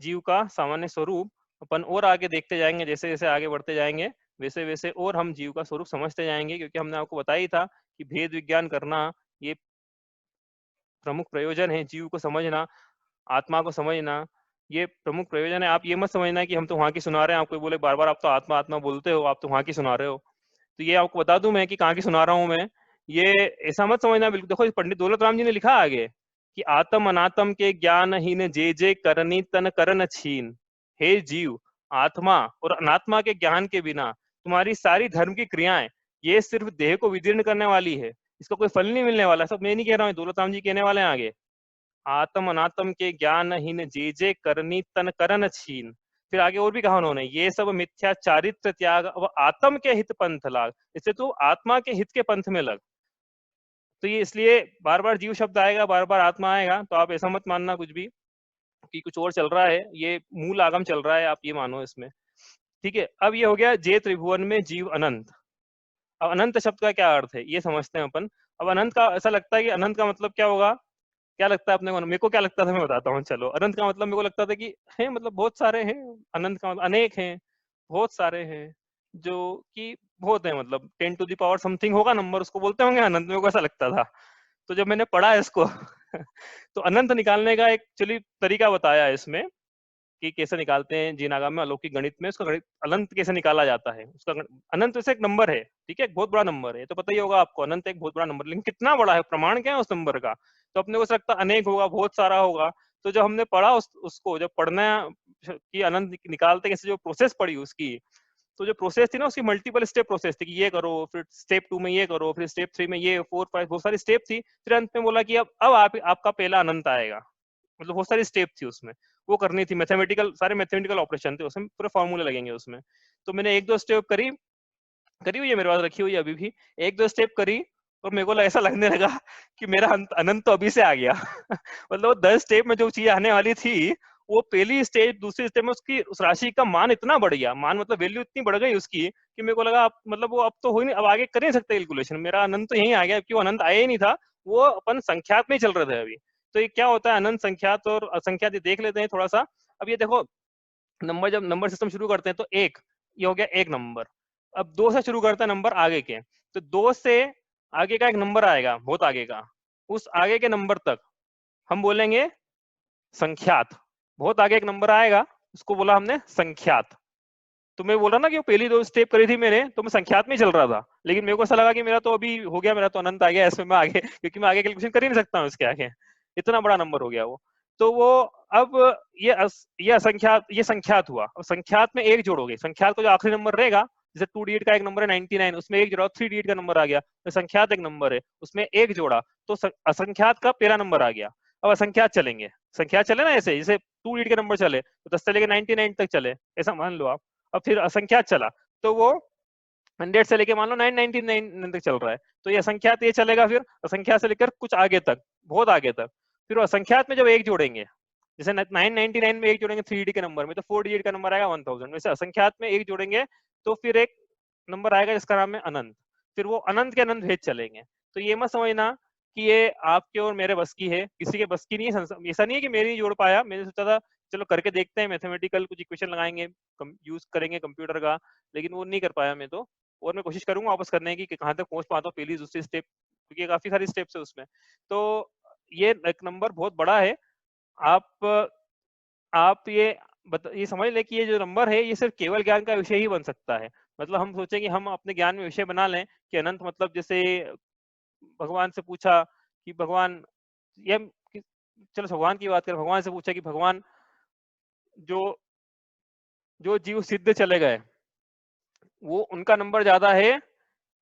[SPEAKER 1] जीव का सामान्य स्वरूप। अपन और आगे देखते जाएंगे, जैसे जैसे आगे बढ़ते जाएंगे वैसे वैसे और हम जीव का स्वरूप समझते जाएंगे, क्योंकि हमने आपको बताया ही था कि भेद विज्ञान करना ये प्रमुख प्रयोजन है, जीव को समझना, आत्मा को समझना, ये प्रमुख प्रयोजन है। आप ये मत समझना कि हम तो वहां की सुना रहे हैं, आपको बोले बार बार आप तो आत्मा आत्मा बोलते हो, आप तो वहां की सुना रहे हो। तो ये आपको बता दूं मैं कि कहाँ की सुना रहा हूं मैं, ये ऐसा मत समझना बिल्कुल। देखो पंडित दौलत राम जी ने लिखा आगे कि आत्म अनात्म के ज्ञान हीन जे करनी तन करन छीन। हे जीव, आत्मा और अनात्मा के ज्ञान के बिना तुम्हारी सारी धर्म की क्रियाएं ये सिर्फ देह को विदीर्ण करने वाली है, इसका कोई फल नहीं मिलने वाला। सब मैं नहीं कह रहा हूँ, दौलत राम जी कहने वाले हैं आगे। आत्म अनात्म के ज्ञान हीन जे करनी तन करन छीन। फिर आगे और भी कहा उन्होंने, ये सब मिथ्या चारित्र त्याग अब आत्म के हित पंथ लाग, इससे तू आत्मा के हित के पंथ में लग। तो ये इसलिए बार बार जीव शब्द आएगा, बार बार आत्मा आएगा, तो आप ऐसा मत मानना कुछ भी कि कुछ और चल रहा है, ये मूल आगम चल रहा है, आप ये मानो इसमें। ठीक है, अब ये हो गया जे त्रिभुवन में जीव अनंत। अब अनंत शब्द का क्या अर्थ है ये समझते हैं अपन। अब अनंत का ऐसा लगता है कि अनंत का मतलब क्या होगा, क्या लगता है अपने को? मेरे को क्या लगता था मैं बताता हूँ। चलो, अनंत का मतलब मेरे को लगता था कि है मतलब बहुत सारे हैं, अनंत का मतलब अनेक हैं, बहुत सारे हैं, जो कि बहुत है, मतलब 10 टू द पावर समथिंग होगा नंबर, उसको बोलते होंगे अनंत। मेरे को ऐसा लगता था। तो जब मैंने पढ़ा इसको तो अनंत निकालने का एक चलिए तरीका बताया है इसमें कि कैसे निकालते हैं जीन आगम में, अलौकिक गणित में उसका गणित अनंत कैसे निकाला जाता है। उसका अनंत वैसे एक नंबर है, ठीक है, एक बहुत बड़ा नंबर है, तो पता ही होगा आपको, अनंत एक बहुत बड़ा नंबर, लेकिन कितना बड़ा है, प्रमाण क्या है उस नंबर का? तो अपने को लगता अनेक होगा, बहुत सारा होगा। तो जब हमने पढ़ा उसको जब पढ़ना कि अनंत निकालते कैसे, जो प्रोसेस पढ़ी उसकी, तो जो प्रोसेस थी ना उसकी मल्टीपल स्टेप प्रोसेस थी कि ये करो, फिर स्टेप 2 में ये करो, फिर स्टेप 3 में ये, 4 5 बहुत सारी स्टेप थी। फिर अंत में बोला कि अब आपका पहला अनंत आएगा, मतलब बहुत सारी स्टेप थी उसमें, वो करनी थी, मैथमेटिकल सारे मैथमेटिकल ऑपरेशन थे उसमें, पूरे फॉर्मूले लगेंगे उसमें। तो मैंने 1-2 स्टेप करी हुई है, मेरे पास रखी हुई है अभी भी, 1-2 स्टेप करी, और मेरे को ऐसा लगने लगा कि मेरा अनंत तो अभी से आ गया मतलब 10 स्टेप में जो चीज आने वाली थी, वो पहली स्टेज दूसरी स्टेप में उसकी उस राशि का मान इतना बढ़ गया, मान मतलब वैल्यू इतनी बढ़ गई उसकी कि मेरे को लगा मतलब वो अब तो हो ही नहीं, अब आगे कर नहीं सकते कैलकुलेशन, मेरा अनंत तो यहीं आ गया, क्यों अनंत आया ही नहीं था, वो अपन संख्यात में ही चल रहे थे अभी। तो ये क्या होता है अनंत, संख्यात और असंख्यात, देख लेते हैं थोड़ा सा। अब ये देखो, नंबर जब नंबर सिस्टम शुरू करते हैं तो एक, ये हो गया एक नंबर। अब 2 से शुरू करते हैं नंबर आगे के, तो 2 से आगे का एक नंबर आएगा बहुत आगे का, उस आगे के नंबर तक हम बोलेंगे संख्यात। बहुत आगे एक नंबर आएगा, उसको बोला हमने संख्यात। तो मैं बोल रहा ना कि वो पहली 2 स्टेप करी थी मैंने, तो मैं संख्यात में चल रहा था, लेकिन मेरे को ऐसा लगा कि मेरा तो अभी हो गया, मेरा तो अनंत आ गया इसमें, मैं आगे क्योंकि मैं आगे कैलकुलेशन कर ही नहीं सकता हूँ इसके आगे, इतना बड़ा नंबर हो गया वो। तो वो अब ये असंख्यात, ये संख्यात हुआ, और संख्यात में एक जोड़ोगे, संख्यात का जो आखिरी नंबर रहेगा, जैसे 2 डिजिट का एक नंबर है 99, उसमें एक जोड़ा, 3 डिजिट का नंबर आ गया, तो संख्यात एक नंबर है उसमें एक जोड़ा, तो असंख्यात का पहला नंबर आ गया। अब असंख्यात चलेंगे, संख्यात चले ना ऐसे, जैसे 2 डिजिट के नंबर चले तो 10 से लेकर 99 तक चले, ऐसा मान लो आप। अब फिर असंख्यात चला तो वो 100 से लेके मान लो 999 तक चल रहा है, तो ये असंख्यात ये चलेगा, फिर असंख्यात से लेकर कुछ आगे तक, बहुत आगे तक। फिर असंख्यात में जब एक जोड़ेंगे, जैसे 999 में एक जोड़ेंगे 3 डिजिट के नंबर में तो 4 डिजिट का नंबर आएगा 1000। वैसे असंख्यात में एक जोड़ेंगे तो फिर एक नंबर आएगा जिसका नाम है अनंत, फिर वो अनंत के अनंत भेद चलेंगे। तो ये मत समझना कि ये आपके और मेरे बस की है, किसी के बस की नहीं है। ऐसा नहीं है कि मेरे नहीं जोड़ पाया, मैंने सोचा था चलो करके देखते हैं, मैथमेटिकल कुछ इक्वेशन लगाएंगे, यूज करेंगे कंप्यूटर का, लेकिन वो नहीं कर पाया मैं तो। और मैं कोशिश करूंगा वापस करने की कि कहाँ तक पहुंच पाता हूँ, पहली दूसरी स्टेप, क्योंकि काफी सारी स्टेप्स है उसमें। तो ये एक नंबर बहुत बड़ा है। आप ये समझ ले कि ये जो नंबर है ये सिर्फ केवल ज्ञान का विषय ही बन सकता है। मतलब हम सोचें कि हम अपने ज्ञान में विषय बना लें कि अनंत, मतलब जैसे भगवान से पूछा कि भगवान, ये चलो भगवान की बात करें, भगवान से पूछा कि भगवान जो जो जीव सिद्ध चले गए वो उनका नंबर ज्यादा है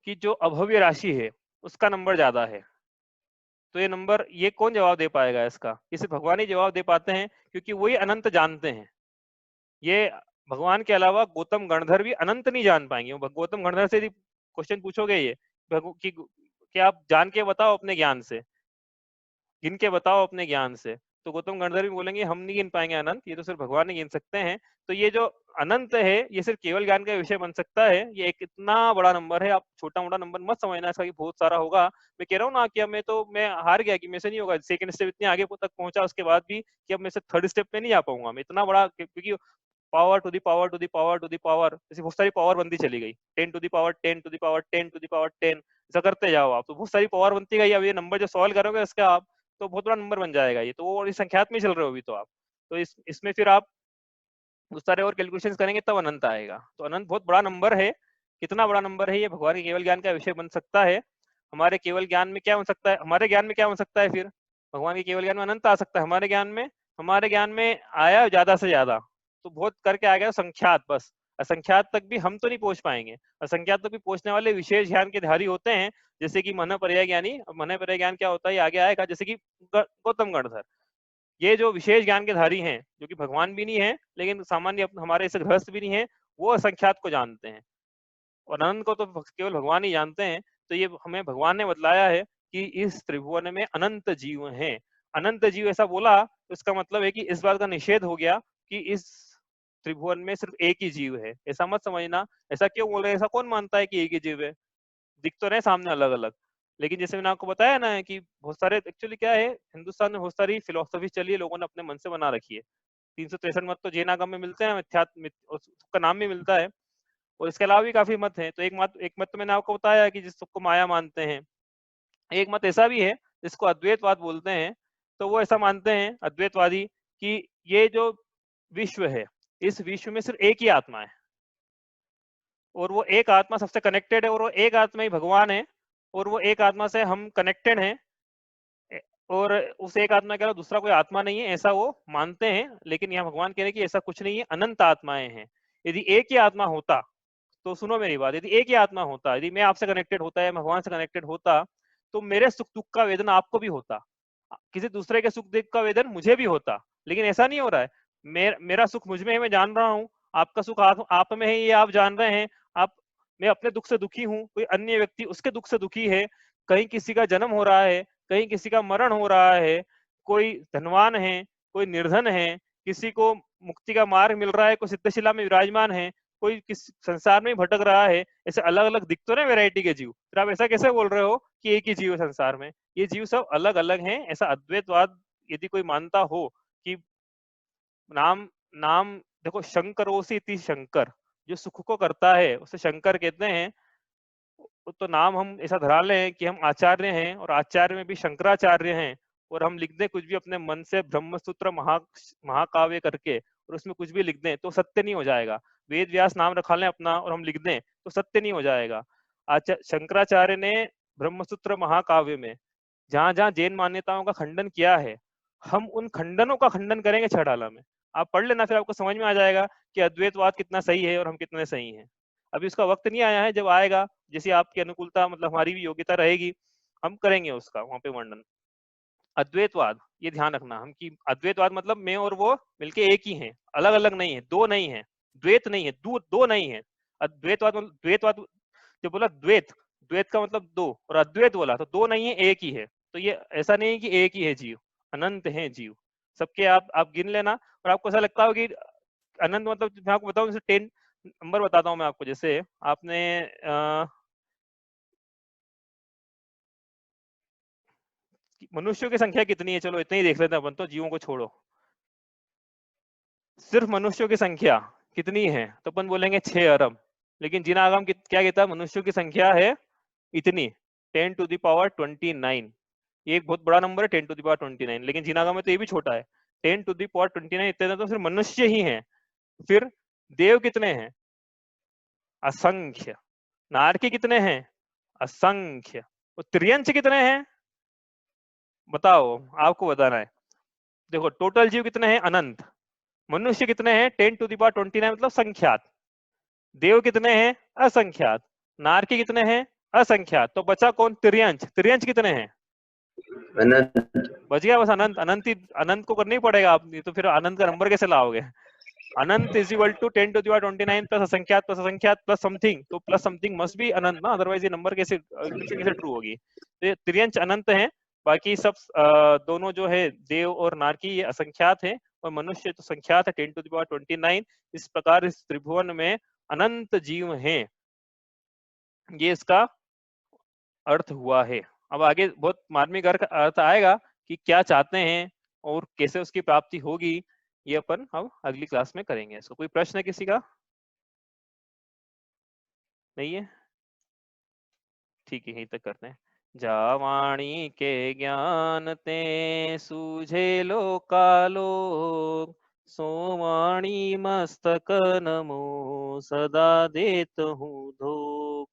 [SPEAKER 1] कि जो अभव्य राशि है उसका नंबर ज्यादा है। तो ये नंबर, ये कौन जवाब दे पाएगा इसका? ये सिर्फ भगवान ही जवाब दे पाते हैं, क्योंकि वही अनंत जानते हैं। ये भगवान के अलावा गौतम गणधर भी अनंत नहीं जान पाएंगे। गौतम गणधर से यदि क्वेश्चन पूछोगे ये कि आप जान के बताओ अपने ज्ञान से, गिन के बताओ अपने ज्ञान से, तो गौतम गणधर भी बोलेंगे हम नहीं गिन पाएंगे अनंत, ये तो सिर्फ भगवान ही गिन सकते हैं। तो ये जो अनंत है ये सिर्फ केवल ज्ञान का विषय बन सकता है। ये एक इतना बड़ा नंबर है, आप छोटा मोटा नंबर मत समझना इसका कि बहुत सारा होगा। मैं कह रहा हूँ ना कि अब मैं हार गया कि मेरे से नहीं होगा, सेकंड स्टेप इतने आगे तक पहुंचा उसके बाद भी कि अब मैं से थर्ड स्टेप पे नहीं आ पाऊंगा मैं, इतना बड़ा, क्योंकि power to the power to the power to the power, ऐसी बहुत सारी पावर बनती चली गई, 10 to the power 10 to the power 10 to the power 10, ऐसा करते जाओ आप, तो बहुत सारी पावर बनती गई। अब ये नंबर जो सॉल्व करोगे इसका आप, तो बहुत बड़ा नंबर बन जाएगा ये, तो वो इस संख्यात में चल रहे हो अभी तो आप, तो इसमें फिर आप उस सारे और कैलकुलेशंस करेंगे तब अनंत आएगा। तो अनंत बहुत बड़ा नंबर है। कितना बड़ा नंबर है ये भगवान के केवल ज्ञान का विषय बन सकता है। हमारे केवल ज्ञान में क्या हो सकता है? हमारे ज्ञान में क्या हो सकता है? फिर भगवान के केवल ज्ञान में अनंत आ सकता है। हमारे ज्ञान में आया ज्यादा से ज्यादा, तो बहुत करके आ गया संख्यात, बस असंख्यात तक भी हम तो नहीं पहुंच पाएंगे। असंख्यात तक भी पहुंचने वाले विशेष ज्ञान के धारी होते हैं, जैसे कि मन पर्याय ज्ञानी। मन पर्याय ज्ञान क्या होता है ये आगे आएगा, जैसे कि गौतम गणधर, ये जो विशेष ज्ञान के धारी हैं, जो कि भगवान भी नहीं है लेकिन सामान्य हमारे ऐसे गृहस्थ भी नहीं है, वो असंख्यात को जानते हैं और अनंत को तो केवल भगवान ही जानते हैं। तो ये हमें भगवान ने बतलाया है कि इस त्रिभुवन में अनंत जीव हैं। अनंत जीव ऐसा बोला तो इसका मतलब है कि इस बात का निषेध हो गया कि इस त्रिभुवन में सिर्फ एक ही जीव है, ऐसा मत समझना। ऐसा क्यों बोल रहे हैं? ऐसा कौन मानता है कि एक ही जीव है? दिख तो रहे सामने अलग अलग, लेकिन जैसे मैंने आपको बताया ना कि बहुत सारे, एक्चुअली क्या है, हिंदुस्तान में बहुत सारी फिलोसफी चली है, लोगों ने अपने मन से बना रखी है। 363 मत तो जैन आगम में मिलते हैं, उसका नाम भी मिलता है, और इसके अलावा भी काफी मत हैं। तो एक मत तो मैंने आपको बताया कि जिसको माया मानते हैं। एक मत ऐसा भी है जिसको अद्वैतवाद बोलते हैं। तो वो ऐसा मानते हैं अद्वैतवादी कि ये जो विश्व है, इस विश्व में सिर्फ एक ही आत्मा है और वो एक आत्मा सबसे कनेक्टेड है और वो एक आत्मा ही भगवान है और वो एक आत्मा से हम कनेक्टेड हैं और उस एक आत्मा के अलावा दूसरा कोई आत्मा नहीं है, ऐसा वो मानते हैं। लेकिन यहाँ भगवान कह रहे हैं कि ऐसा कुछ नहीं है, अनंत आत्माएं हैं। यदि एक ही आत्मा होता, तो सुनो मेरी बात, यदि एक ही आत्मा होता, यदि मैं आपसे कनेक्टेड होता है, भगवान से कनेक्टेड होता, तो मेरे सुख दुख का वेदन आपको भी होता, किसी दूसरे के सुख दुख का वेदन मुझे भी होता। लेकिन ऐसा नहीं हो रहा है। मेरा सुख मुझ में है, मैं जान रहा हूँ, आपका सुख आप में है, ये आप जान रहे हैं। आप, मैं अपने दुख से दुखी हूँ, कोई अन्य व्यक्ति उसके दुख से दुखी है। कहीं किसी का जन्म हो रहा है, कहीं किसी का मरण हो रहा है, कोई धनवान है, कोई निर्धन है, किसी को मुक्ति का मार्ग मिल रहा है, कोई सिद्धशिला में विराजमान है, कोई किस संसार में भटक रहा है। ऐसे अलग अलग दिख तो रहे वैरायटी के जीव, फिर आप ऐसा कैसे बोल रहे हो कि एक ही जीव है संसार में? ये जीव सब अलग अलग हैं। ऐसा अद्वैतवाद यदि कोई मानता हो कि नाम नाम देखो, शंकरोसी इति शंकर, जो सुख को करता है उसे शंकर कहते हैं। तो नाम हम ऐसा धरा लें कि हम आचार्य हैं और आचार्य में भी शंकराचार्य हैं, और हम लिख दें कुछ भी अपने मन से ब्रह्मसूत्र महाकाव्य करके और उसमें कुछ भी लिख दें तो सत्य नहीं हो जाएगा। वेद व्यास नाम रखा लें अपना और हम लिख दें तो सत्य नहीं हो जाएगा। शंकराचार्य ने ब्रह्मसूत्र महाकाव्य में जहां जहां जैन मान्यताओं का खंडन किया है, हम उन खंडनों का खंडन करेंगे छड़ाला में। आप पढ़ लेना, फिर आपको समझ में आ जाएगा कि अद्वैतवाद कितना सही है और हम कितने सही हैं। अभी उसका वक्त नहीं आया है, जब आएगा, जैसी आपकी अनुकूलता, मतलब हमारी भी योग्यता रहेगी, हम करेंगे उसका वहां पे वर्णन। अद्वैतवाद, ये ध्यान रखना हम कि अद्वैतवाद मतलब मैं और वो मिलके एक ही हैं, अलग अलग नहीं है, दो नहीं है, द्वैत नहीं है, दो नहीं है। अद्वैतवाद मतलब द्वैतवाद, जो बोला द्वैत, द्वैत का मतलब दो, और अद्वैत बोला तो दो नहीं है, एक ही है। तो ये ऐसा नहीं है कि एक ही है जीव, अनंत है जीव, सबके आप गिन लेना, और आपको ऐसा लगता हो कि अनंत मतलब, मैं आपको बताऊं जैसे 10 नंबर बताता हूँ मैं आपको। जैसे आपने मनुष्यों की संख्या कितनी है, चलो इतना ही देख लेते हैं अपन तो, जीवों को छोड़ो। सिर्फ मनुष्यों की संख्या कितनी है, तो अपन बोलेंगे 6 अरब। लेकिन जिन आगम क्या कहता है, मनुष्यों की संख्या है इतनी, 10 टू द पावर 29। ये एक बहुत बड़ा नंबर है 10 टू द पावर 29, लेकिन जिनागा में तो ये भी छोटा है, 10 टू द पावर 29। इतने तो सिर्फ मनुष्य ही हैं। फिर देव कितने हैं, असंख्य। नारकी कितने हैं, असंख्य। और त्रियंश कितने हैं, बताओ, आपको बताना है। देखो टोटल जीव कितने हैं, अनंत। मनुष्य कितने हैं, 10 टू द पावर 29 मतलब संख्यात। देव कितने हैं, असंख्यात। नारकी कितने हैं, असंख्यात। तो बचा कौन, त्रियंश। त्रियंश कितने हैं,
[SPEAKER 2] अनंत।
[SPEAKER 1] बच गया बस अनंत। अनंत को करना ही पड़ेगा आप, तो फिर अनंत का नंबर कैसे लाओगे। अनंत is equal to 10 to the power 29 plus असंख्यात प्लस समथिंग, तो प्लस समथिंग मस्ट बी अनंत ना, अदरवाइज ये नंबर कैसे, इक्वेशन कैसे ट्रू होगी। तो ये त्रियंश अनंत है, बाकी सब दोनों जो है देव और नारकी ये असंख्यात है, और मनुष्य तो संख्यात है 10 टू द पावर 29। इस प्रकार इस त्रिभुवन में अनंत जीव हैं, ये इसका अर्थ हुआ है। अब आगे बहुत मार्मिक अर्थ आएगा कि क्या चाहते हैं और कैसे उसकी प्राप्ति होगी, ये अपन अब अगली क्लास में करेंगे। इसको कोई प्रश्न है किसी का, नहीं है, ठीक है, यहीं तक करते हैं। जावाणी के ज्ञान ते सूझे लोकालोक, सोवाणी मस्तक नमो सदा देत हूँ धोक।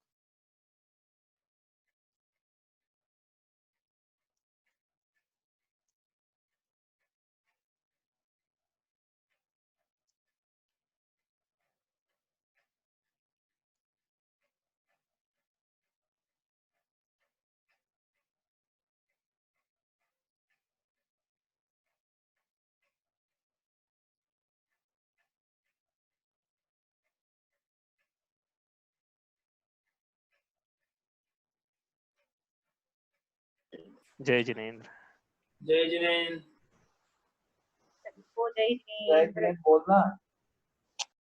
[SPEAKER 1] जय जिनेन्द्र।
[SPEAKER 4] जय जिनेन्द्र।
[SPEAKER 3] सबको जय
[SPEAKER 4] जय
[SPEAKER 3] हिंद।
[SPEAKER 4] जिनेन्द्र बोलना।